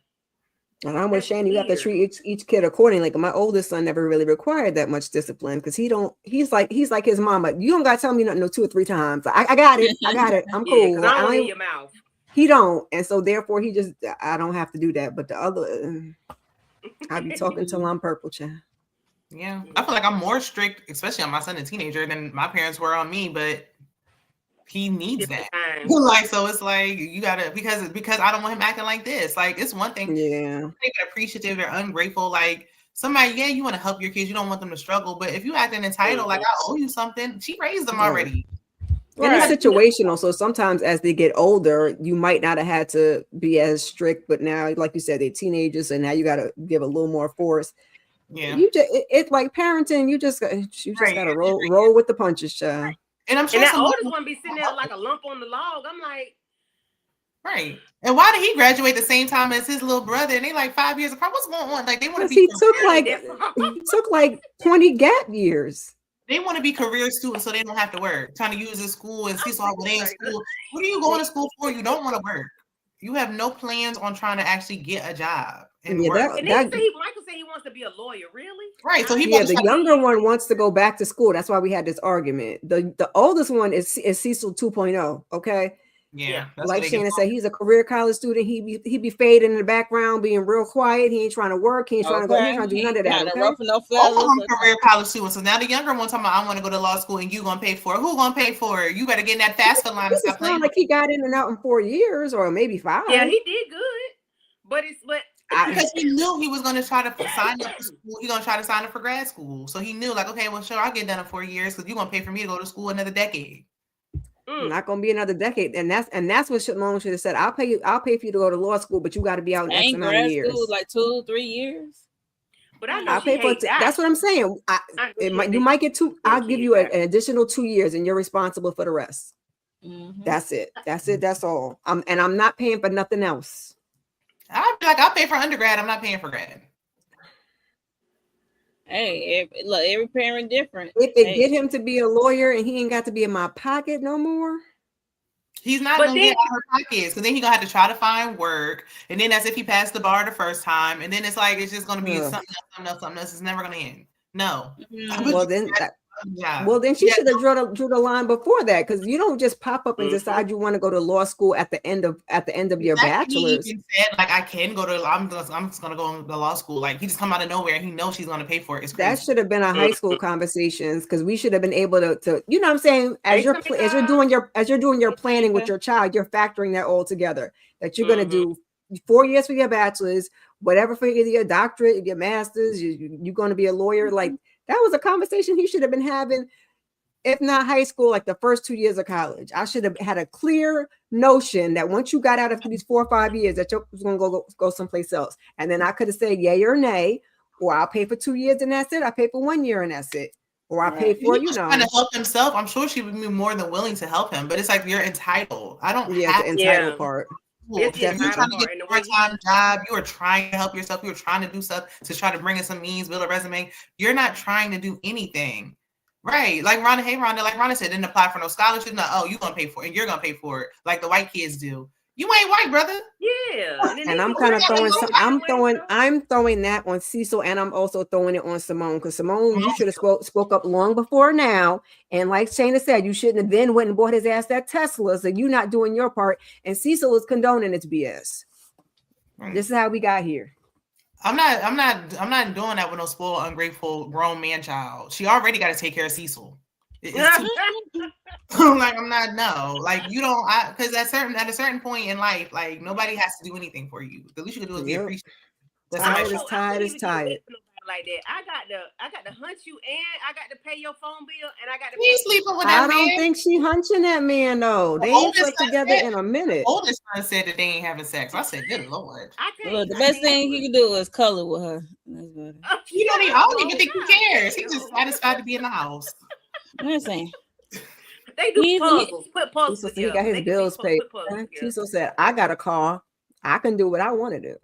And I'm with Shane. You have to treat each kid accordingly. Like my oldest son never really required that much discipline because he's like his mama. You don't gotta tell me nothing 2 or 3 times. I got it. I'm cool. I don't in your mouth. He don't, and so therefore I don't have to do that. But the other, I be talking till I'm purple, child. Yeah, I feel like I'm more strict, especially on my son, a teenager, than my parents were on me. But he needs that. Like, so it's like you gotta because I don't want him acting like this. Like, it's one thing. Yeah, they get appreciative or ungrateful. Like somebody, you want to help your kids. You don't want them to struggle. But if you acting entitled, like I owe you something, she raised them already. And it's situational. So sometimes as they get older, you might not have had to be as strict, but now, like you said, they're teenagers, and now you got to give a little more force. Yeah, it's like parenting. You just got to roll with the punches, child. And I'm sure that oldest one be sitting there like a lump on the log. I'm like, right. And why did he graduate the same time as his little brother? And they like 5 years apart. What's going on? Like they want to be. He took like 20 gap years. They want to be career students so they don't have to work. Trying to use the school and see all the day in school. What are you going to school for? You don't want to work. You have no plans on trying to actually get a job. And work. Michael said he wants to be a lawyer. Really? Right. So the younger one wants to go back to school. That's why we had this argument. The oldest one is Cecil 2.0. Okay. Yeah. That's Like what they Shannon get. said, he's a career college student. He be fading in the background, being real quiet. He ain't trying to work. He ain't trying to go. He ain't trying to do none of that. Kind of Okay. ruffle no Both of feathers. them career college students. So now the younger one talking about I want to go to law school and you gonna pay for it. Who gonna pay for it? You better get in that FAFSA line and It stop playing. sound like he got in and out in 4 years or maybe 5. Yeah, he did good. But Because he knew he was going to try to sign up for school. He's going to try to sign up for grad school. So he knew, like, okay, well, sure, I'll get done in 4 years because you're going to pay for me to go to school another decade. Not going to be another decade, and that's what Shimon should have said. I'll pay for you to go to law school, but you got to be out in X amount of years. School, like 2-3 years. But I know I'll pay for it. That's what I'm saying. You might get 2. I'll give you an additional 2 years, and you're responsible for the rest. Mm-hmm. That's it. That's all. I'm not paying for nothing else. I'll be like, I'll pay for undergrad. I'm not paying for grad. Hey, look, every parent different. If it get him to be a lawyer and he ain't got to be in my pocket no more. He's not going to get out of her pockets because then he's going to have to try to find work. And then that's if he passed the bar the first time. And then it's like, it's just going to be something else. It's never going to end. No. Mm-hmm. Well, then she should have drew the line before that, because you don't just pop up and decide you want to go to law school at the end of your bachelor's. He even said, like, I can go to. I'm just gonna go to law school. Like, he just come out of nowhere. He knows she's gonna pay for it. It's crazy. That should have been our high school conversations, because we should have been able to you know what I'm saying, as you're doing your planning with your child, you're factoring that all together. That you're gonna do 4 years for your bachelor's, whatever for your doctorate, your master's. You're going to be a lawyer. Like, that was a conversation he should have been having, if not high school, like the first 2 years of college. I should have had a clear notion that once you got out after these 4 or 5 years, that you was going to go someplace else. And then I could have said yay or nay, or I'll pay for 2 years and that's it. I pay for 1 year and that's it. Or I pay for, trying to help himself. I'm sure she would be more than willing to help him, but it's like, you're entitled. I don't have the entitled part. If you're trying to get a part-time job, you are trying to help yourself. You are trying to do stuff to try to bring in some means, build a resume. You're not trying to do anything, right? Like Rhonda, like Rhonda said, didn't apply for no scholarship. No, you're gonna pay for it, and you're gonna pay for it, like the white kids do. You ain't white, brother. Yeah, and I'm kind of throwing. I'm throwing that on Cecil, and I'm also throwing it on Simone, because Simone, you should have spoke up long before now. And like Shayna said, you shouldn't have then went and bought his ass that Tesla. So you're not doing your part, and Cecil is condoning its BS. This is how we got here. I'm not doing that with no spoiled, ungrateful grown man child. She already got to take care of Cecil. Like, I'm not, no, like, you don't, because at a certain point in life, like, nobody has to do anything for you. The least you can do is be appreciated. Tired is tired. Like that, I got to hunt you, and I got to pay your phone bill, and I got to. He's sleeping with that man. I don't think she hunching that man though. They ain't slept together in a minute. Oldest son said that they ain't having sex. I said, good Lord. Look, the best thing he can do is color with her. I don't even think he cares. He's just satisfied to be in the house. Listen. They do puzzles. Put puzzles. He got his bills paid. Cecil said, I got a car. I can do what I want to do.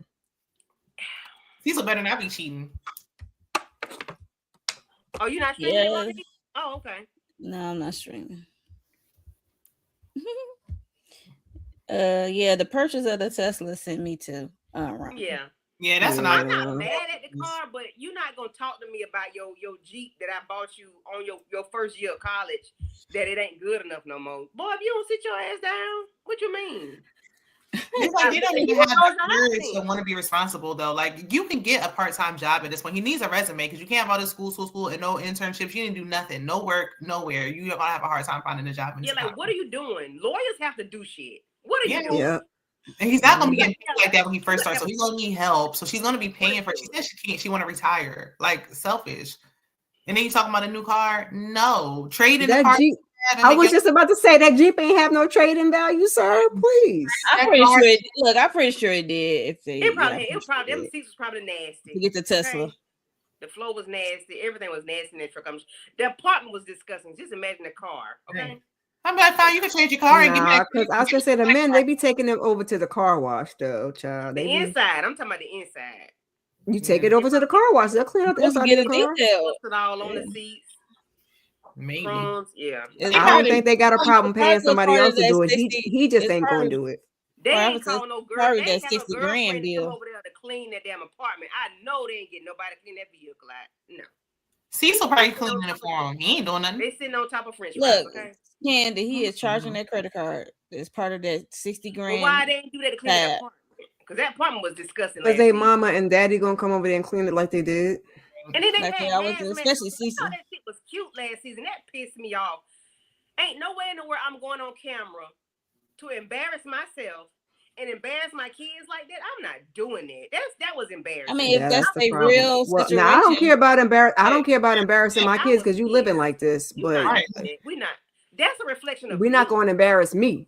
Cecil better not be cheating. Oh, you're not streaming? Yeah. Oh, okay. No, I'm not streaming. The purchase of the Tesla sent me to Ron. Yeah, that's I'm not mad at the car, but you're not gonna talk to me about your Jeep that I bought you on your first year of college, that it ain't good enough no more. Boy, if you don't sit your ass down, what you mean? It's like, they don't even have the courage to want to be responsible, though. Like, you can get a part-time job at this point. He needs a resume, because you can't have all this school, and no internships. You didn't do nothing, no work, nowhere. You're gonna have a hard time finding a job. Like, what are you doing? Lawyers have to do shit. What are you doing? Yeah. And he's not gonna be getting paid like that when he first starts, so he's gonna need help. So she's gonna be paying for it. She said she can't. She want to retire. Like, selfish. And then you talking about a new car? No, trade in the car. Jeep. I was just about to say that Jeep ain't have no trading value, sir. Please. I'm pretty sure it. Look, I'm pretty sure it did. It probably them seats was probably nasty. To get the Tesla. Okay? The floor was nasty. Everything was nasty in that truck. The apartment was disgusting. Just imagine the car. Okay. I'm like, fine, you can change your car and give me that. Because I was gonna say the men, they be taking them over to the car wash though, child. The inside. I'm talking about the inside. You take it over to the car wash. They'll clean up the inside of the car. Put it all on the seats. Maybe. Yeah. I don't think they got a problem paying somebody else to do it. He just ain't gonna do it. They ain't call no girl. They ain't got $60,000 no bill over there to clean that damn apartment. I know they ain't getting nobody to clean that vehicle out. No. Cecil probably cleaning it for him. He ain't doing nothing. They sitting on top of French fries. Look, Okay. Candy, he is charging that credit card. It's part of that 60 grand. Well, why they didn't do that to clean that apartment? Because that apartment was disgusting. Because they mama and daddy gonna come over there and clean it like they did. And then they like had always, hazmat. especially Cecil. That shit was cute last season. That pissed me off. Ain't no way in the world I'm going on camera to embarrass myself and embarrass my kids like that. I'm not doing it. That was embarrassing. I mean, if that's a real situation. Now I don't care about embarrassing my kids because you living like this, but we're not. That's a reflection of we're not going to embarrass me.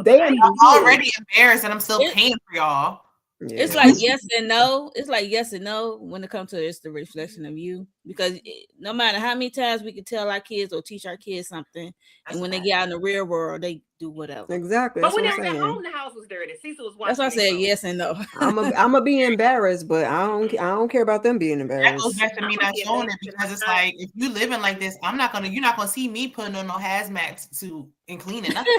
They are already embarrassed and I'm still paying for y'all. Yeah. It's like yes and no. It's like yes and no when it comes to it's the reflection of you. Because no matter how many times we can tell our kids or teach our kids something, and when they get out in the real world, they do whatever. Exactly. But when they got home, the house was dirty. Cecil was watching. That's why I said yes and no. I'm gonna be embarrassed, but I don't care about them being embarrassed. That goes back to me not showing it because it's like if you living like this, you're not gonna see me putting on no hazmat suit and cleaning nothing.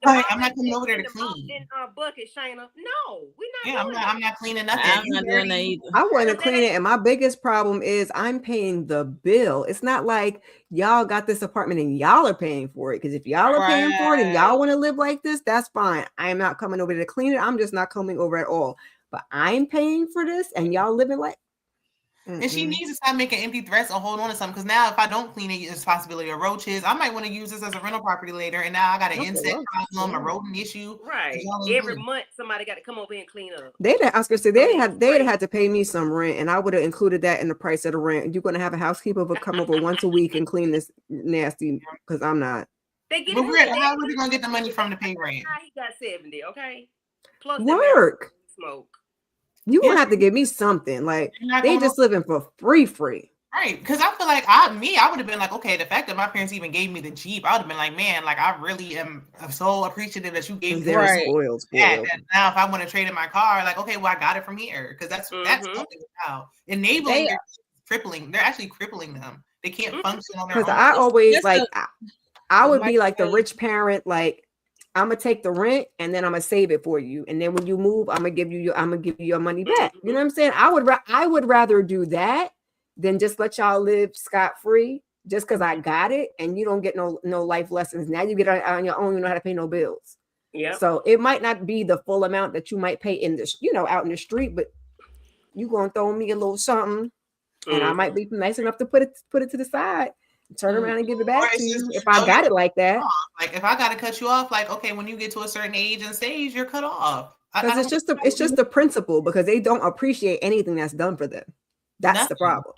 Like, I'm not coming over there to clean. Bucket, Shayna. No, we're not. Yeah, I'm not cleaning nothing. I'm not doing that either. I wouldn't clean it, and my biggest problem is I'm paying the bill. It's not like y'all got this apartment and y'all are paying for it. Because if y'all are paying for it and y'all want to live like this, that's fine. I am not coming over to clean it. I'm just not coming over at all. But I'm paying for this, and y'all living like. And she needs to stop making empty threats or hold on to something because now if I don't clean it, it's a possibility of roaches. I might want to use this as a rental property later, and now I got an insect problem, a rodent issue. Right. Every month, somebody got to come over and clean up. They'd have to pay me some rent, and I would have included that in the price of the rent. You're going to have a housekeeper come over once a week and clean this nasty because I'm not. How are we going to get the money from the pay rent? He got 70, okay? Plus work. Smoke. You gonna have to give me something. Like they just living for free. Right. Because I feel like I would have been like, okay, the fact that my parents even gave me the Jeep, I would have been like, man, like I really am so appreciative that you gave me the spoiled. And now if I want to trade in my car, like, okay, well, I got it from here. Because that's something about enabling crippling. They're actually crippling them. They can't function on their own. Because I always I would be like the rich parent, like I'm gonna take the rent and then I'm gonna save it for you, and then when you move, I'm gonna give you your money back. You know what I'm saying? I would rather do that than just let y'all live scot-free just because I got it, and you don't get no life lessons. Now you get on your own, you know how to pay no bills. Yeah. So it might not be the full amount that you might pay in this, out in the street, but you gonna throw me a little something, and I might be nice enough to put it to the side. Turn around and give it back to you if I got it like that. Like if I gotta cut you off, like okay, when you get to a certain age and stage, you're cut off. Because it's just the principle, because they don't appreciate anything that's done for them. That's the problem.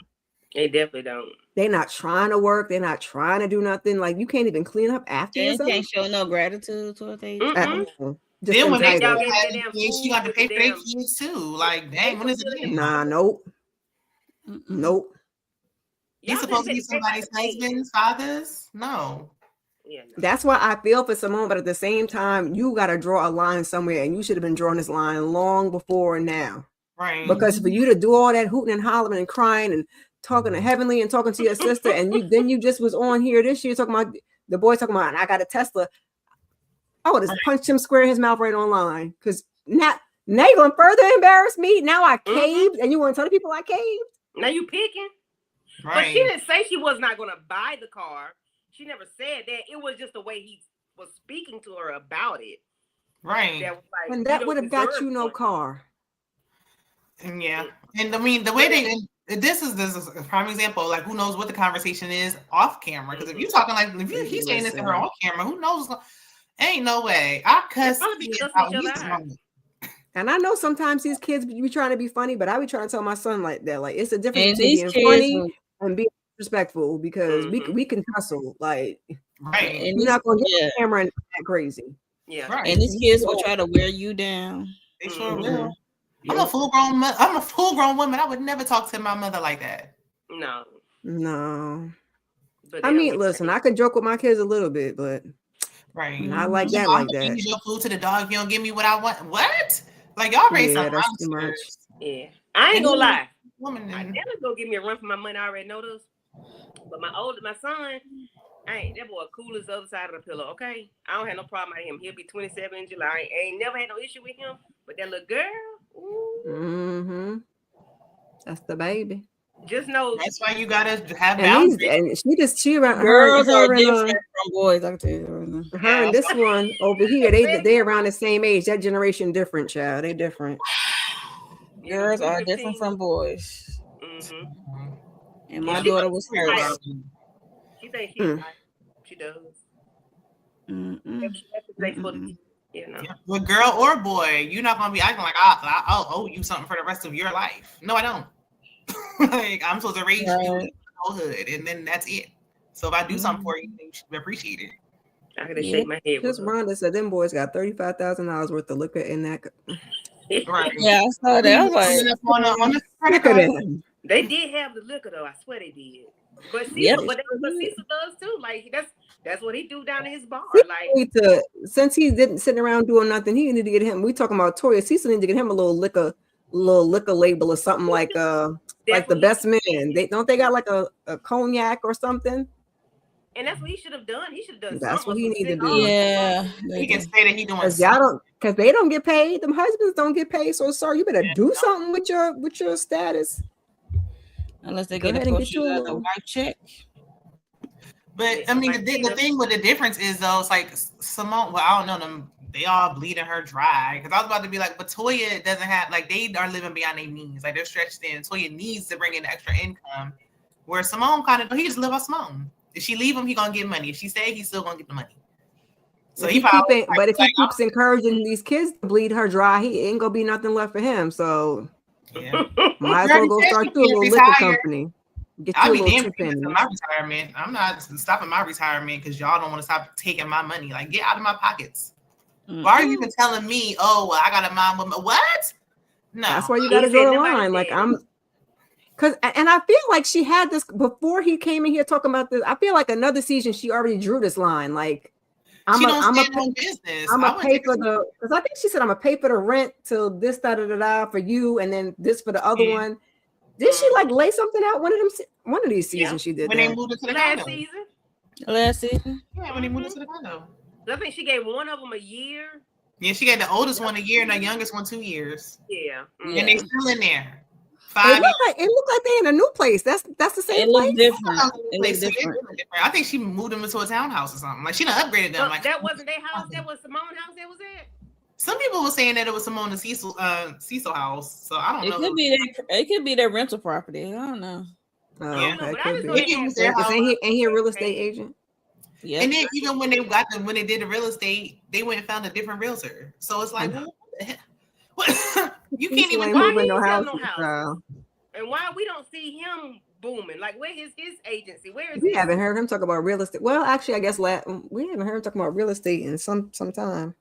They definitely don't. They're not trying to work. They're not trying to do nothing. Like you can't even clean up after yourself. They can't show no gratitude towards they. Then when they got you got to pay for their kids too. Like dang, when is it? Nope. He's supposed to be somebody's husband's fathers? No. Yeah, no. That's why I feel for Simone, but at the same time, you got to draw a line somewhere, and you should have been drawing this line long before now. Right. Because for you to do all that hooting and hollering and crying and talking to Heavenly and talking to your sister, and you just was on here this year talking about the boy talking about, and I got a Tesla. I would have punched him square in his mouth right online. Because now you're going to further embarrass me. Now I caved, and you want to tell the people I caved? Now you picking? Right. But she didn't say she was not going to buy the car. She never said that. It was just the way he was speaking to her about it. Right. That was like, and that would have got you no car. Yeah. And I mean, the way this is a prime example. Like, who knows what the conversation is off camera? Because if you're talking like, if he's saying this to her off camera, who knows? Ain't no way. I cuss. And I know sometimes these kids be trying to be funny, but I be trying to tell my son like that. Like, it's a difference between being funny and being respectful, because we can tussle. Like, right. And you're not going to get the camera and that crazy. Yeah. Right. And these kids will try to wear you down. They sure will. I'm a full grown woman. I would never talk to my mother like that. No. But I mean, listen, I could joke with my kids a little bit, but not like that. Like that. Give your food to the dog. You don't give me what I want. What? Like y'all raise some monsters. Yeah, I ain't gonna lie. My dad's gonna give me a run for my money. I already know this. But my son, that boy cool as the other side of the pillow. Okay, I don't have no problem with him. He'll be 27 in July. I ain't never had no issue with him. But that little girl, ooh. That's the baby. Just know That's why you gotta have And boundaries. she around Girls are her different and from boys. I can tell you. her and this one over here, they around the same age. That generation different, child. They different. Girls are different from boys. Mm-hmm. And my daughter was hers. She thinks she's high. She does. You know. With girl or boy, you're not gonna be acting like I'll owe you something for the rest of your life. No, I don't. Like I'm supposed to raise you in adulthood, and then that's it. So if I do something for you, you should appreciate it. I gotta shake my head. Just Rhonda said them boys got $35,000 worth of liquor in that. Right. Yeah, I saw that. I was like, look at them. They did have the liquor though. I swear they did. But Cecil, but Cecil does too. Like that's what he do down in his bar. Like since he didn't sit around doing nothing, he needed to get him. We talking about Toya. Cecil needed to get him a little liquor label or something like the best man. They got like a cognac or something. And that's what he should have done. He should have done. That's what he needed to do. Yeah, he can say that he doing because they don't get paid. Them husbands don't get paid. So sorry, you better do something with your status. Unless they get a wife check. But I mean, the thing with the difference is though, it's like Simone. Well, I don't know them. They all bleeding her dry. Because I was about to be like, but Toya doesn't have like they are living beyond their means. Like they're stretched thin. Toya needs to bring in extra income. Where Simone he just live off Simone. If she leave him, he gonna get money. If she stay, he's still gonna get the money. So if he keeps encouraging these kids to bleed her dry, he ain't gonna be nothing left for him. So might as well go start a little liquor company. Get I'll you be a damn for my retirement. I'm not stopping my retirement because y'all don't want to stop taking my money. Like, get out of my pockets. Why are you even telling me, oh, well, I got a mom woman? What? No. That's why you got to draw the line. Like, and I feel like she had this before he came in here talking about this. I feel like another season she already drew this line. Like, I'm a pay for the, because I think she said I'm gonna pay for the rent till this for you, and then this for the other one. Did she like lay something out one of these seasons? She did when they moved into the last condo. Last season. Yeah, when they moved into the condo. I think she gave one of them a year. Yeah, she gave the oldest one a year and the youngest one 2 years. Yeah, and they still in there. It looked like they in a new place. That's the same place. It looks different. I think she moved them into a townhouse or something. Like she done upgraded them. Like that wasn't their house. That was Simone's house. That was it. Some people were saying that it was Simone and Cecil house. So I don't know. It could be their rental property. I don't know. Oh, okay. Ain't he a real estate agent? Yeah. And then even when they did the real estate, they went and found a different realtor. So it's like, what? You can't even move in no house. And why we don't see him booming? Like, where is his agency? Where is we haven't heard him talk about real estate. Well, actually, I guess we haven't heard him talking about real estate in some time.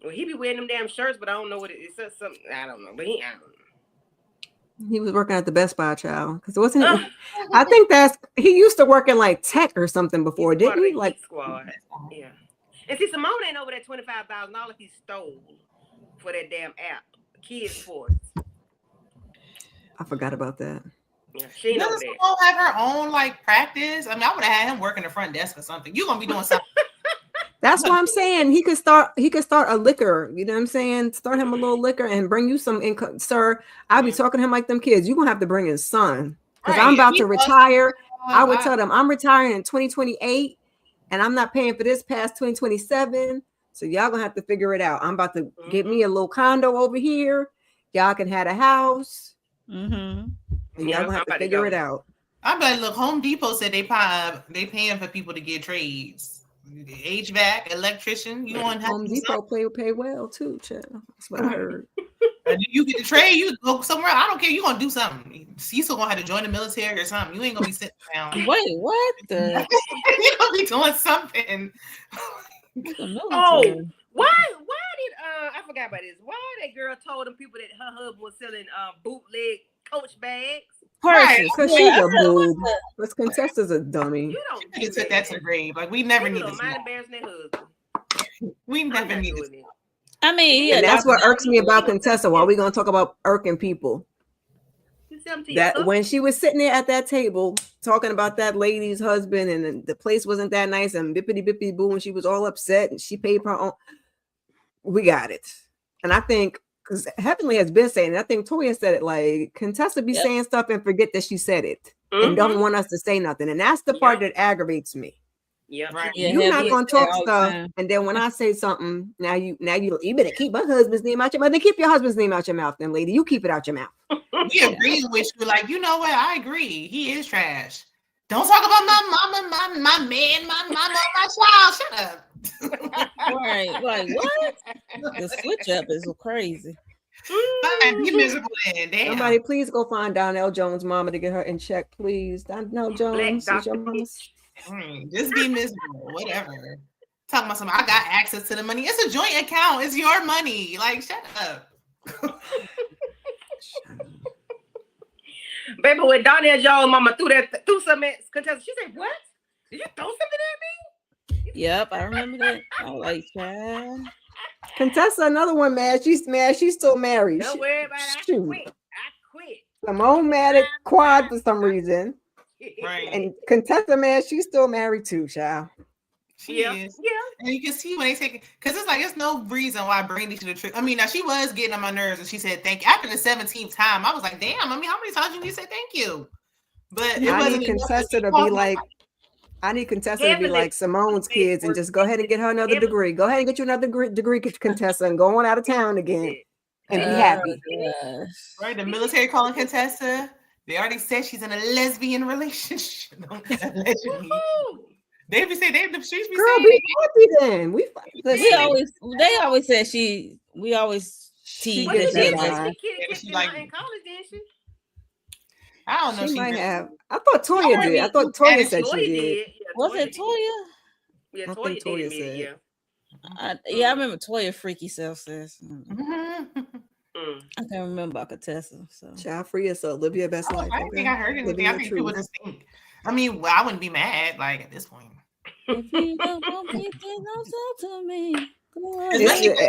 Well, he be wearing them damn shirts, but I don't know what it is. It's something I don't know. But I don't know. He was working at the Best Buy, child. Because it wasn't. I think he used to work in like tech or something before, didn't he? Like Squad. Yeah. And see, Simone ain't over that $25,000 he stole for that damn app, Kids Sports. I forgot about that. Yeah, she doesn't Simone have her own like practice? I mean, I would have had him working the front desk or something. You're gonna be doing something. That's why I'm saying he could start a liquor. You know what I'm saying? Start him a little liquor and bring you some income, sir. I'll be talking to him like them kids. You're gonna have to bring his son because I'm about to retire. I would tell them I'm retiring in 2028 and I'm not paying for this past 2027. So y'all gonna have to figure it out. I'm about to get me a little condo over here. Y'all can have a house. And y'all gonna have to figure it out. I'm like, look, Home Depot said they paying for people to get trades. HVAC, electrician. You want Home Depot pay well too, child. That's what I heard. You get the trade, you go somewhere. I don't care. You gonna do something. Cecil gonna have to join the military or something. You ain't gonna be sitting down. Wait, what? You gonna be doing something. Oh, why did I forgot about this? Why that girl told them people that her husband was selling bootleg Coach bags? Right, because she's a boob. Because Contessa's a dummy. You don't took that to the grave. Like we never need to. Mind embarrassing their husband. We never need to. I mean, and that's what irks me about Contessa. Why are we gonna talk about irking people? That when she was sitting there at that table talking about that lady's husband and the place wasn't that nice and bippity boo, and she was all upset and she paid her own. We got it, and I think because Heavenly has been saying it. I think Toya said it like Contessa be saying stuff and forget that she said it and don't want us to say nothing. And that's the part that aggravates me. Yeah, Right. Yeah, You're not Heavenly gonna say talk all the stuff, time. and then when I say something, now you better keep my husband's name out your mouth. Then keep your husband's name out your mouth, then lady. You keep it out your mouth. We agree with you. Like, you know what? I agree. He is trash. Don't talk about my mama, my man, my mama, my child. Shut up. Right. Like what? The switch up is crazy. Fine, be miserable then. Damn. Somebody please go find Donnell Jones' mama to get her in check, please. Donnell Jones is your mama. Just be miserable. Whatever. Talking about something. I got access to the money. It's a joint account. It's your money. Like, shut up. Baby, when Donnell Jones' mama threw something at Contessa, she said, "What? Did you throw something at me?" Yep, I remember that. I was like, child. Contessa, another one mad. She's mad. She's still married. Don't worry about it. Shoot. I quit. Simone mad at Quad for some reason. Right. And Contessa mad, she's still married too, child. She is. Yeah. And you can see when they take it, because it's like, there's no reason why Brandy should have tricked. I mean, now she was getting on my nerves and she said thank you. After the 17th time, I was like, damn, I mean, how many times you need to say thank you? But it I wasn't need enough Contessa to be like, I need Contessa to be like Simone's kids and just go ahead and get her another degree. Go ahead and get you another degree, Contessa, and go on out of town again and be happy. Right, the military calling Contessa. They already said she's in a lesbian relationship. Allegedly. They be saying, the streets be Girl, saying, be happy then. They always said we always tease She that she like in college, didn't she? I don't know. She might have. I thought Toya did. I thought Toya said she did. Was it Toya? Yeah, I Toya think Toya did. said. Yeah, I remember Toya freaky self says. Mm-hmm. I can't remember about Contessa. So child, free yourself. Live your best life. I don't think I heard anything. I think people just think. I mean, well, I wouldn't be mad like at this point. If you don't want me, then don't talk to me.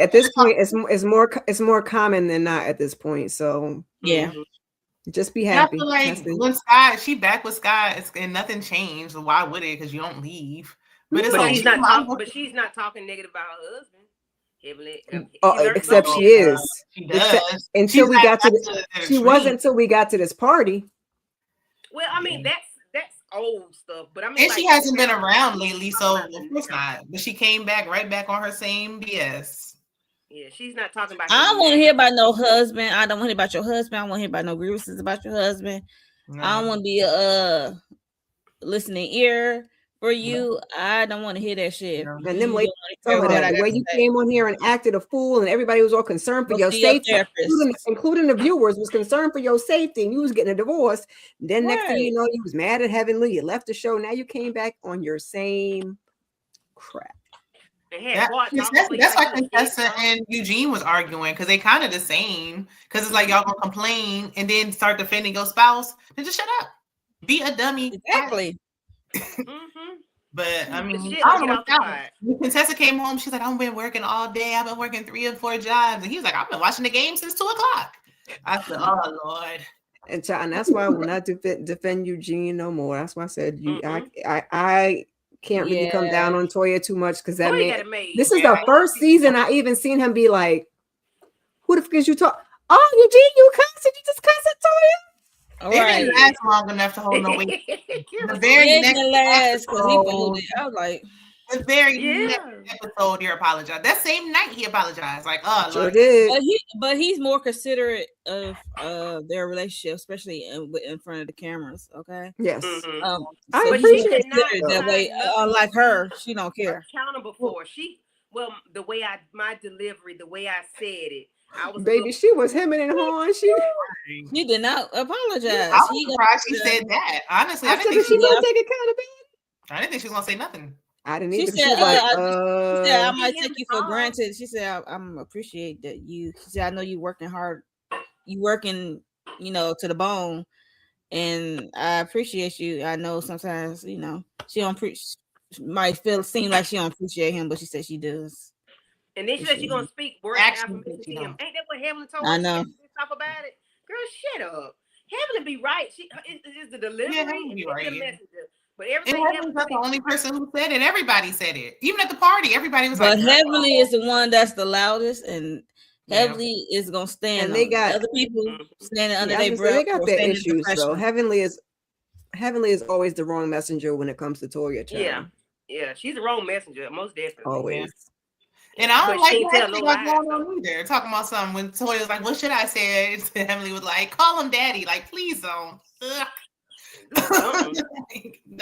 At this point, it's more common than not at this point. So yeah, just be happy. I feel like when Scott, she back with Scott, and nothing changed. Why would it? Because you don't leave. But it's like she's not talking negative about her husband. Except she is. She does. Until we got to she wasn't until we got to this party. Well, I mean that's old stuff, but I mean, and like, she hasn't been around lately, so of course not. But she came back on her same BS. Yeah, she's not talking about. I don't want to hear about no husband. I don't want to hear about your husband. I don't want to hear about no grievances about your husband. No. I don't want to be a listening ear for you. I don't want to hear that shit. And them ladies told her that the way you came on here and acted a fool, and everybody was all concerned for your safety, including the viewers, was concerned for your safety, and you was getting a divorce. Then next thing you know, you was mad at Heavenly. You left the show. Now you came back on your same crap. That's why Contessa and Eugene was arguing, because they kind of the same. Because it's like y'all gonna complain and then start defending your spouse. Then just shut up. Be a dummy. Exactly. But I mean, I don't know. When Contessa came home, she's like, I've been working all day. I've been working 3 or 4 jobs. And he was like, I've been watching the game since 2 o'clock. I said, oh Lord. And that's why I will not defend Eugene no more. That's why I said I can't really come down on Toya too much, because that this is the first season I even seen him be like, who the fuck is you talk? Oh, Eugene, you cussing? You just cussing Toya? It didn't last long enough to hold no weight. The very next episode, I was like, the very next episode, he apologized. That same night, he apologized. Like, oh, sure did. But he's more considerate of their relationship, especially in front of the cameras. Okay. Yes. I appreciate that way. Unlike her, she don't care. Accountable for the way my delivery, the way I said it. She was hemming and hawing. She did not apologize. I was surprised she said that. Honestly, I didn't think she was gonna take accountability. I didn't think she was gonna say nothing. I didn't either. She said, I might take you for granted. She said, I'm appreciate that you. She said, I know you working hard. You working, to the bone, and I appreciate you. I know sometimes, she don't might seem like she don't appreciate him, but she said she does. And then she said she's gonna speak word affirmation to him. Ain't that what Heavenly told her? I know. Talk about it, girl. Shut up. Heavenly be right. It's the delivery. Yeah, Heavenly be right. The messenger. But everything. Heavenly's not the only person who said it. Everybody said it. Even at the party, everybody was but like. But Heavenly is the one that's the loudest, and Heavenly is gonna stand And on they it. got Other people standing under I was their gonna say breath they got or their standing under issues though. pressure. Heavenly is always the wrong messenger when it comes to Toya. Yeah, Child. she's the wrong messenger, most definitely. Always. And I don't But like she ain't that tell no shit got lies. going on either. Talking about something when Toya was like, "What should I say?" And Emily was like, "Call him daddy." Like, please don't.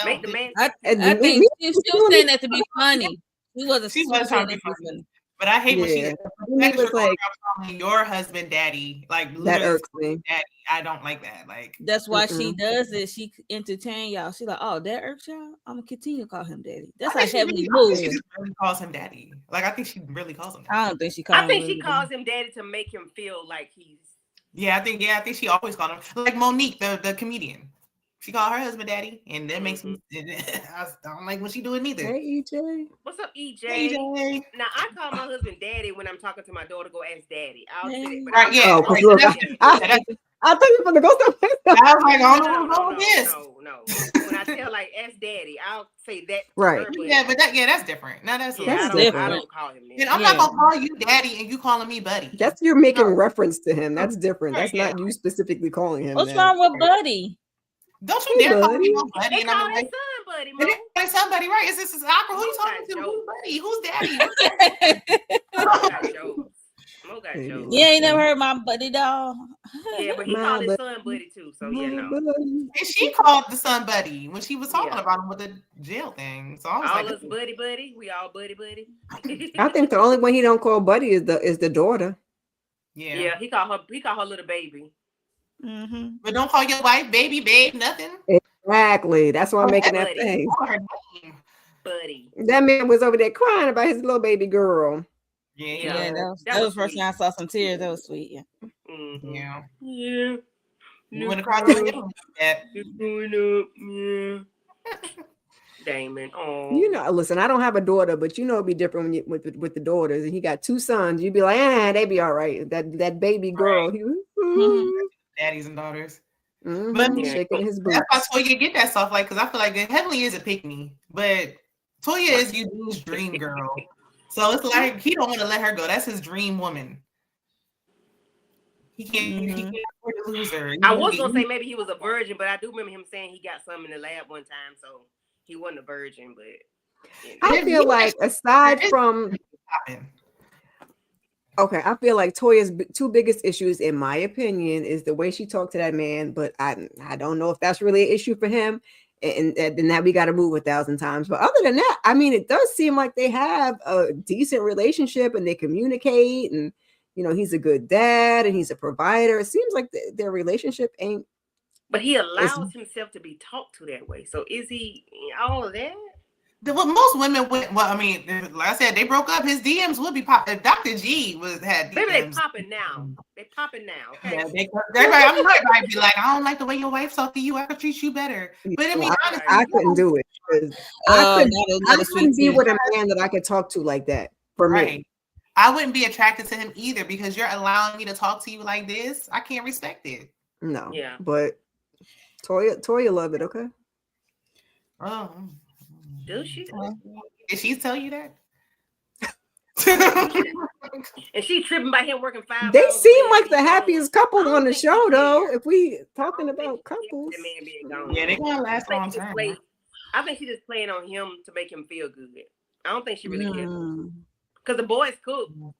Make the man. I And think she was saying that to be funny. She wasn't. She was trying to be funny. But I hate when she Yeah. that was like calling your husband daddy, like that literally irks me. daddy. I don't like that. Like that's why she does it. She entertain y'all. She like, oh, that irks y'all. I'm gonna continue to call him daddy. That's how Heavenly moves. She just really calls him daddy. Like I think she really calls him daddy. I don't think she calls him. I think she calls him daddy to make him feel like he's. Yeah, I think she always called him like Monique, the comedian. She called her husband daddy, and that makes me. I don't like when she do it neither. Hey EJ, what's up, EJ? Hey, EJ. Now I call my husband daddy when I'm talking to my daughter. Go ask daddy. I'll say it, but right, yeah. Oh, look, I thought you were gonna go somewhere. I was like, no. When I tell like ask daddy, I'll say that. Right. Yeah, but that's different. Now that's different. I don't call him that. And I'm not gonna call you daddy and you calling me buddy. That's you're making reference to him. That's different. That's not you specifically calling him. What's wrong with Buddy? Don't you dare call me buddy. They And call I'm his like, son buddy, Mo. they somebody, right? Is this awkward? Who you talking to? Who's buddy? Who's daddy? Mo got jokes. You ain't never heard my buddy dog. Yeah, but he called his son buddy too. So you know. And she called the son buddy when she was talking about him with the jail thing. So I was all like, us buddy. We all buddy. I think the only one he don't call buddy is the daughter. Yeah, he called her little baby. Mm-hmm. But don't call your wife baby, babe, nothing. Exactly. That's why I'm making that thing. Buddy. That man was over there crying about his little baby girl. Yeah, that was the first time I saw some tears. That was sweet. Yeah. Mm-hmm. Yeah. You want to cry about that? It's going up. Yeah. Damon. Oh. You know, listen, I don't have a daughter, but you know it'd be different when with the daughters. And he got two sons. You'd be like, they be all right. That baby girl. Right. Daddies and daughters. Mm-hmm. But shaking his boots. That's why Toya get that stuff, like, because I feel like Heavenly is a pick me, but Toya is your dude's dream girl. So it's like he don't want to let her go. That's his dream woman. He can't afford to lose her. I was gonna say maybe he was a virgin, but I do remember him saying he got some in the lab one time, so he wasn't a virgin. But you know. I feel like aside from I feel like Toya's two biggest issues, in my opinion, is the way she talked to that man. But I don't know if that's really an issue for him, and then that we got to move 1,000 times. But other than that, I mean, it does seem like they have a decent relationship and they communicate, and you know, he's a good dad and he's a provider. It seems like their relationship ain't. But he allows himself to be talked to that way. So is he all of that? Well, most women would. Well, I mean, like I said, they broke up. His DMs would be popping. If Dr. G had DMs. Maybe they popping now. They popping now. Okay. Yeah, everybody might be like, I don't like the way your wife talk to you. I could treat you better. But I mean, honestly, I couldn't do it. I couldn't be with a man that I could talk to like that. For me, I wouldn't be attracted to him either because you're allowing me to talk to you like this. I can't respect it. No. Yeah. But Toya love it. Okay. Oh. Does she? Did she tell you that? And she tripping by him working 5 hours. They seem like the happiest couple on the show, though. If we talking about couples, yeah, they're gonna last long term. I think she's just playing on him to make him feel good. I don't think she really cares because the boy's cool.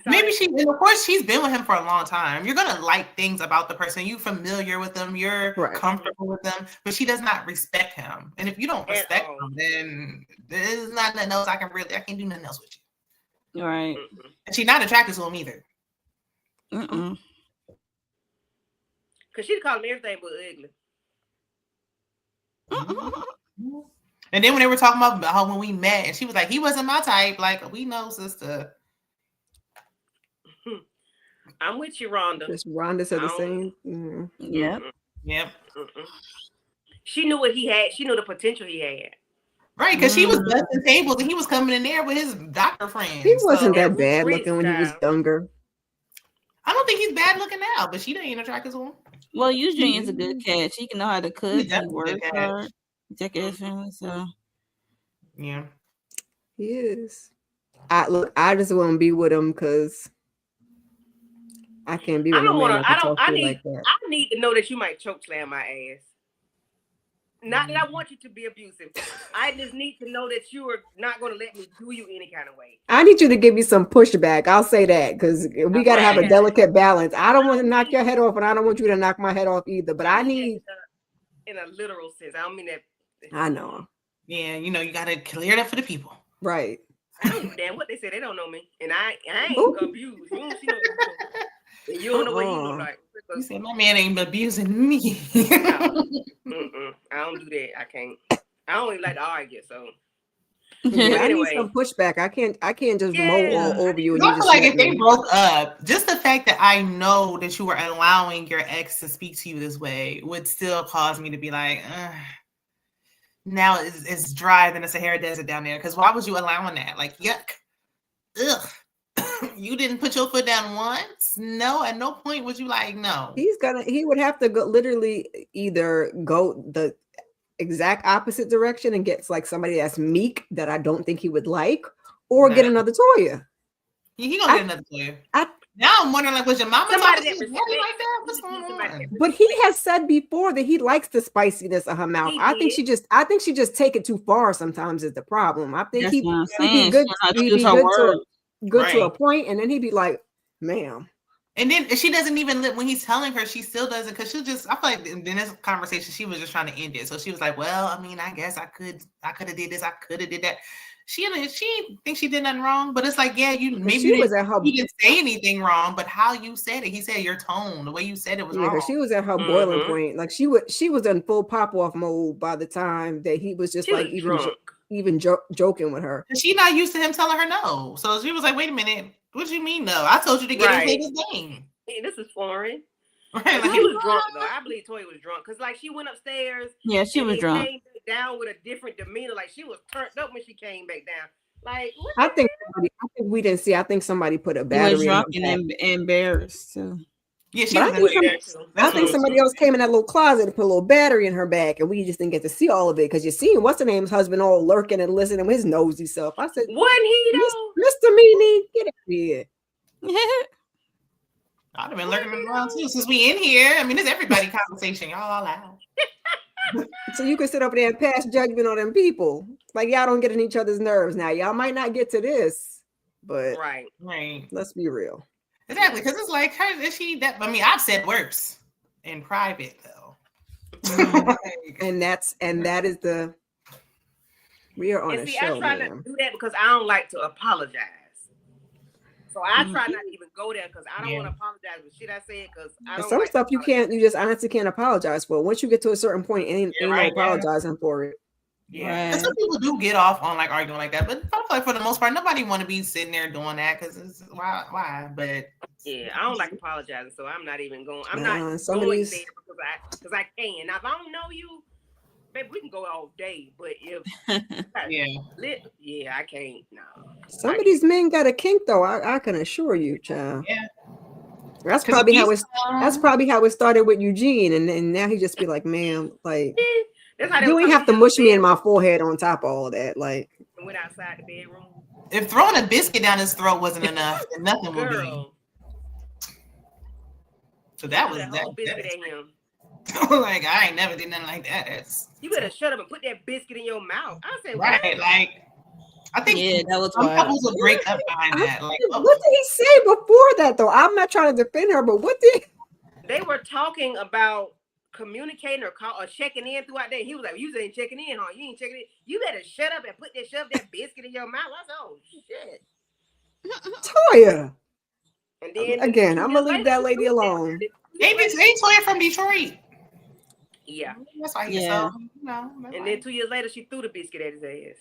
Maybe and of course she's been with him for a long time. You're gonna like things about the person. You're familiar with them. You're comfortable with them. But she does not respect him. And if you don't respect him, then there's not nothing else I can't do nothing else with you. Right. And she's not attracted to him either. Because she'd call him everything but ugly. And then when they were talking about how when we met, and she was like, he wasn't my type. Like, we know, sister. I'm with you, Rhonda. Just Rhonda said the same. Mm-hmm. Yep. She knew what he had. She knew the potential he had. Right, because she was busting tables and he was coming in there with his doctor friends. He wasn't that bad looking when he was younger. I don't think he's bad looking now, but she didn't attract to him. Well, Eugene is a good cat. She can know how to cook. He works hard. Take care of his family. So yeah, he is. I just want to be with him because I can't be I with no don't man want that to. can talk to you like that. I need to know that you might choke slam my ass. Not that I want you to be abusive. I just need to know that you are not going to let me do you any kind of way. I need you to give me some pushback. I'll say that because we got to have a delicate balance. I don't want to knock your head off, and I don't want you to knock my head off either. But I need, in a literal sense. I don't mean that. I know. Yeah, you know, you gotta clear that for the people. Right. I don't give a damn what they say. They don't know me, and I ain't abused. You don't see no. You don't know what he look like. You say my man ain't abusing me. No. I don't do that. I can't. I don't even like to argue. So Yeah, anyway, I need some pushback. I can't just mow all over you. And I you feel just like if they broke up, just the fact that I know that you were allowing your ex to speak to you this way would still cause me to be like, now it's dry than a Sahara Desert down there. Because why was you allowing that? Like, yuck. Ugh. You didn't put your foot down once? No, at no point was you like, no. He would have to go literally either go the exact opposite direction and gets like somebody that's meek that I don't think he would like, or get another Toya. He gonna get another Toya. Now I'm wondering, like, was your mama talking to you like that? What's going on? But he has said before that he likes the spiciness of her mouth. I think she just take it too far sometimes is the problem. I think he'd be good to a point, and then he'd be like, ma'am. And then she doesn't even when he's telling her, she still doesn't, because she'll just, I feel like in this conversation, she was just trying to end it. So she was like, well, I mean, I guess I could have did this, I could have did that. She thinks she did nothing wrong, but it's like, yeah, you didn't say anything wrong, but how you said it, he said your tone, the way you said it was wrong. She was at her boiling point. Like she was in full pop off mode by the time that he was just like even joking with her. And she not used to him telling her no. So she was like, wait a minute, what do you mean no? I told you to get him his name. Hey, this is foreign. Right, like, he was drunk though. I believe Toya was drunk because like she went upstairs. Yeah, she was drunk. Came back down with a different demeanor. Like she was turned up when she came back down. Like I think we didn't see. I think somebody put a battery. He was drunk and embarrassed too. Yeah, she I think somebody else came in that little closet and put a little battery in her back, and we just didn't get to see all of it because you're seeing what's the name's husband all lurking and listening with his nosy self. I said, wasn't he though? Mr. Meanie, get out of here. I'd have been lurking around too since we in here. I mean, it's everybody conversation. Y'all all out. So you can sit over there and pass judgment on them people. Like y'all don't get in each other's nerves now. Y'all might not get to this, but right. Let's be real. Exactly, because it's like her. Is she that? I mean, I've said worse in private though. and that is the. We are on a show. I try not to do that because I don't like to apologize. So I try not to even go there because I don't want to apologize for shit I said because I don't. Some stuff you just honestly can't apologize for. Once you get to a certain point, ain't no apologizing for it. Yeah, and some people do get off on like arguing like that, but I feel like for the most part, nobody want to be sitting there doing that because it's why. But yeah, I don't like apologizing, so I'm not even going. I'm not going there because I can. Now if I don't know you, baby, we can go all day. But if I can't. No. Some of these men got a kink though. I can assure you, child. Yeah. That's probably how it started with Eugene, and now he just be like, "Man, like you ain't have to mush me in my forehead on top of all that." Like, went outside the bedroom. If throwing a biscuit down his throat wasn't enough, then nothing would be. So that was that. Biscuit at him. Like I ain't never did nothing like that. You better shut up and put that biscuit in your mouth. I said, right, like. I think that was some couples will break up behind that. Like, what did he say before that though? I'm not trying to defend her, but what did they were talking about communicating or checking in throughout that? He was like, "You ain't checking in, huh? You ain't checking in. You better shut up and shove that biscuit in your mouth." I said, "Oh shit, Toya." And then again, I'm gonna leave that lady alone. Ain't Toya from Detroit? Yeah, that's why he's so. No, and then 2 years later, she threw the biscuit at his ass.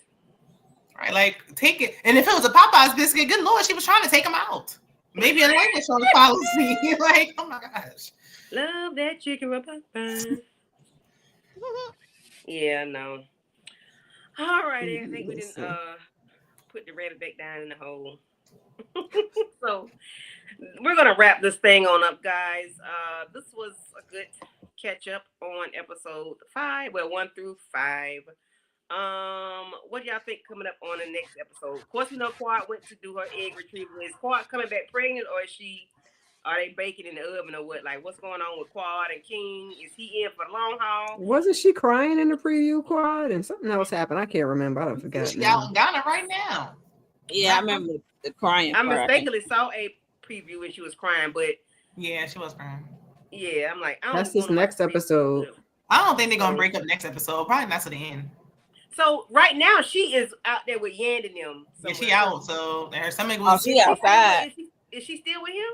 Right, like take it. And if it was a Popeye's biscuit, good Lord, she was trying to take him out. Maybe a language on the policy. Like, oh my gosh. Love that chicken from Popeye. Yeah, no. All righty, I think we didn't put the rabbit back down in the hole. So we're gonna wrap this thing on up, guys. This was a good catch up on episode 5. Well, 1 through 5. What do y'all think coming up on the next episode? Of course, we know Quad went to do her egg retrieval. Is Quad coming back pregnant, or is she Are they baking in the oven or what? Like, what's going on with Quad and King? Is he in for the long haul? Wasn't she crying in the preview, Quad? And something else happened. I can't remember. I don't forget. She out in Ghana right now. Yeah, I remember the crying I part. mistakenly saw a preview when she was crying, but yeah, she was crying. Yeah, I'm like, I don't That's this next episode. I don't think they're gonna break up next episode. Probably not to the end. So right now she is out there with Yand and them. Yeah, she out. So her stomach was. She outside. Is she still with him?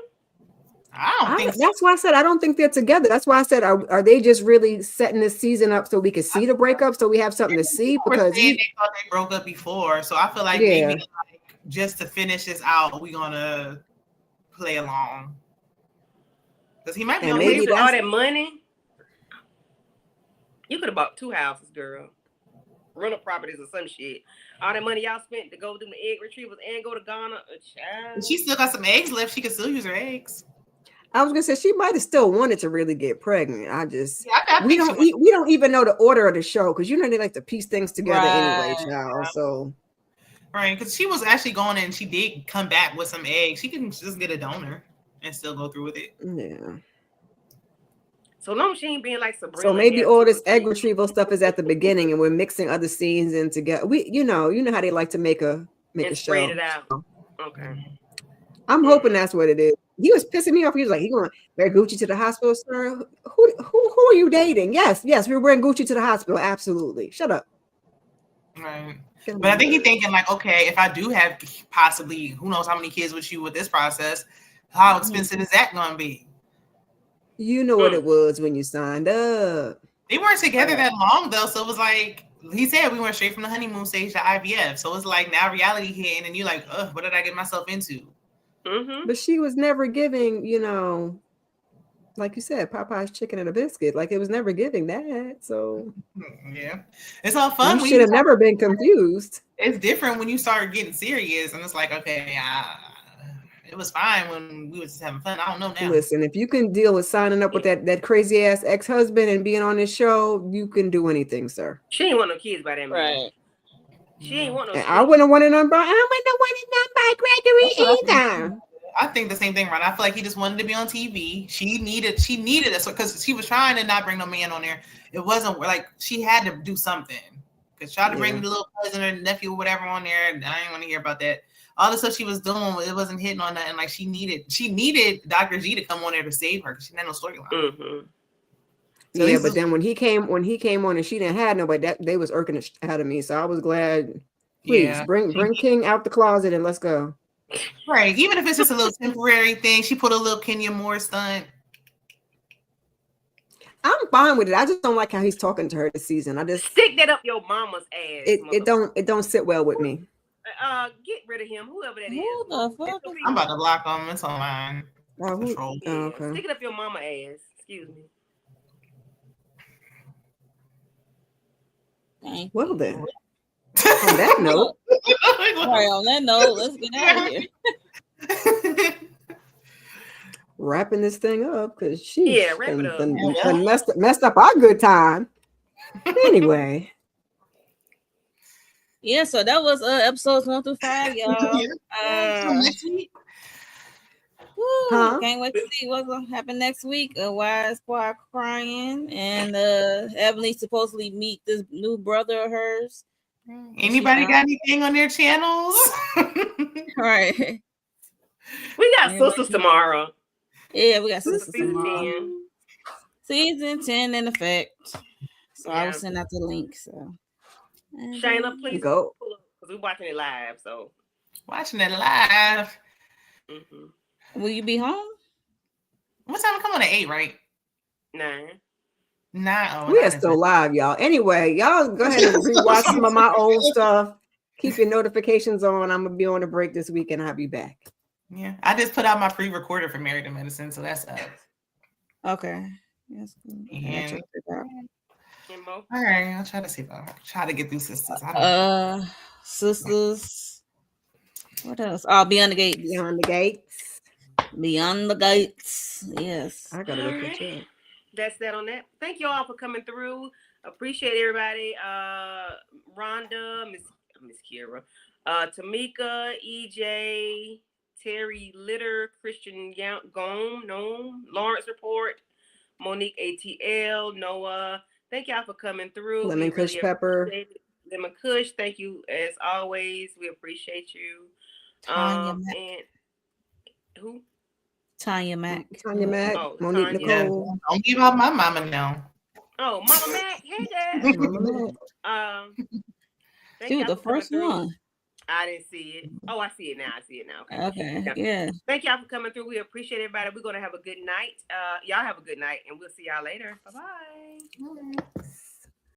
I don't think so. That's why I said I don't think they're together. That's why I said, are they just really setting this season up so we can see the breakup, so we have something to see? Because they thought they broke up before, so I feel like maybe like, just to finish this out, we're gonna play along. Because he might be on maybe all that money. You could have bought 2 houses, girl. Rental properties or some shit. All that money y'all spent to go do the egg retrievals and go to Ghana. She still got some eggs left. She can still use her eggs. I was gonna say she might have still wanted to really get pregnant. We don't even know the order of the show because they like to piece things together anyway, child. So right, because she was actually going and she did come back with some eggs. She can just get a donor and still go through with it. Yeah. So long as she ain't being like Sabrina. So maybe all this egg retrieval stuff is at the beginning, and we're mixing other scenes in together. You know how they like to make a show. Spread it out. Okay. I'm hoping that's what it is. He was pissing me off. He was like, "He going to wear Gucci to the hospital, sir? Who are you dating?" Yes, we're wearing Gucci to the hospital. Absolutely. Shut up. Right. But I think he's thinking like, okay, if I do have possibly who knows how many kids with you with this process, how expensive is that going to be? You know what it was when you signed up. They weren't together that long though, so it was like he said we went straight from the honeymoon stage to IVF. So it's like now reality hit, and you're like, ugh, what did I get myself into? Mm-hmm. But she was never giving, like you said, Popeye's chicken and a biscuit. Like it was never giving that. So yeah, it's all fun. You should have never been confused. It's different when you start getting serious, and it's like, okay, it was fine when we was just having fun. I don't know now. Listen, if you can deal with signing up with that crazy ass ex-husband and being on this show, you can do anything, sir. She ain't want no kids by that man. Right. She ain't want no kids. I wouldn't have wanted none by Gregory either. I think the same thing, right? I feel like he just wanted to be on TV. She needed us because she was trying to not bring no man on there. It wasn't like she had to do something. Because try to bring the little cousin or nephew or whatever on there. I didn't want to hear about that. All the stuff she was doing, it wasn't hitting on nothing. Like she needed Dr. G to come on there to save her because she had no storyline. Mm-hmm. So yeah, but then when he came on and she didn't have nobody, that they was irking the out of me. So I was glad. Please bring King out the closet and let's go. Right, even if it's just a little temporary thing, she put a little Kenya Moore stunt. I'm fine with it. I just don't like how he's talking to her this season. I just stick that up your mama's ass. It don't sit well with me. Get rid of him, whoever that is. Who the fuck? I'm about to block him. It's on mine. Okay. Stick it up your mama ass. Excuse me. Well then, on that note, right, on that note, let's get out of here. Wrapping this thing up because she messed up our good time. Anyway. Yeah, so that was episodes 1 through 5, y'all. Can't wait to see what's gonna happen next week. Why is Squad crying? And Ebony's supposedly meet this new brother of hers. Anybody got anything on their channels? Right. We got sisters tomorrow. Yeah, we got sisters tomorrow. Season 10 in effect. So I will send out the link. So Shayna, please go because we're watching it live. So watching it live. Mm-hmm. Will you be home? What time? Come on at 8, right? 9. We are still live, y'all. Anyway, y'all go ahead and rewatch some of my old stuff. Keep your notifications on. I'm gonna be on a break this week, and I'll be back. Yeah, I just put out my pre-recorder for Married to Medicine, so that's up. Okay. Yes. All right, I'll try to see if I try to get through sisters. Sisters. What else? Oh, Beyond the Gates. Beyond the Gates. Beyond the Gates. Yes. I gotta look at you. That's that on that. Thank you all for coming through. Appreciate everybody. Rhonda, Miss Kira, Tamika, EJ, Terry Litter, Christian Gome, Lawrence Report, Monique ATL, Noah. Thank y'all for coming through. Lemon Kush Pepper. Lemon Kush, thank you as always. We appreciate you. Tanya Mac. And who? Tanya Mac. Tanya Mac. Oh, Monique Tanya. Nicole. Don't give out my mama now. Oh, Mama Mac. Hey, Dad. Mama Mac. She was the first one. I didn't see it. Oh, I see it now. Okay. Yeah. Thank y'all for coming through. We appreciate everybody. We're going to have a good night. Y'all have a good night, and we'll see y'all later. Bye-bye.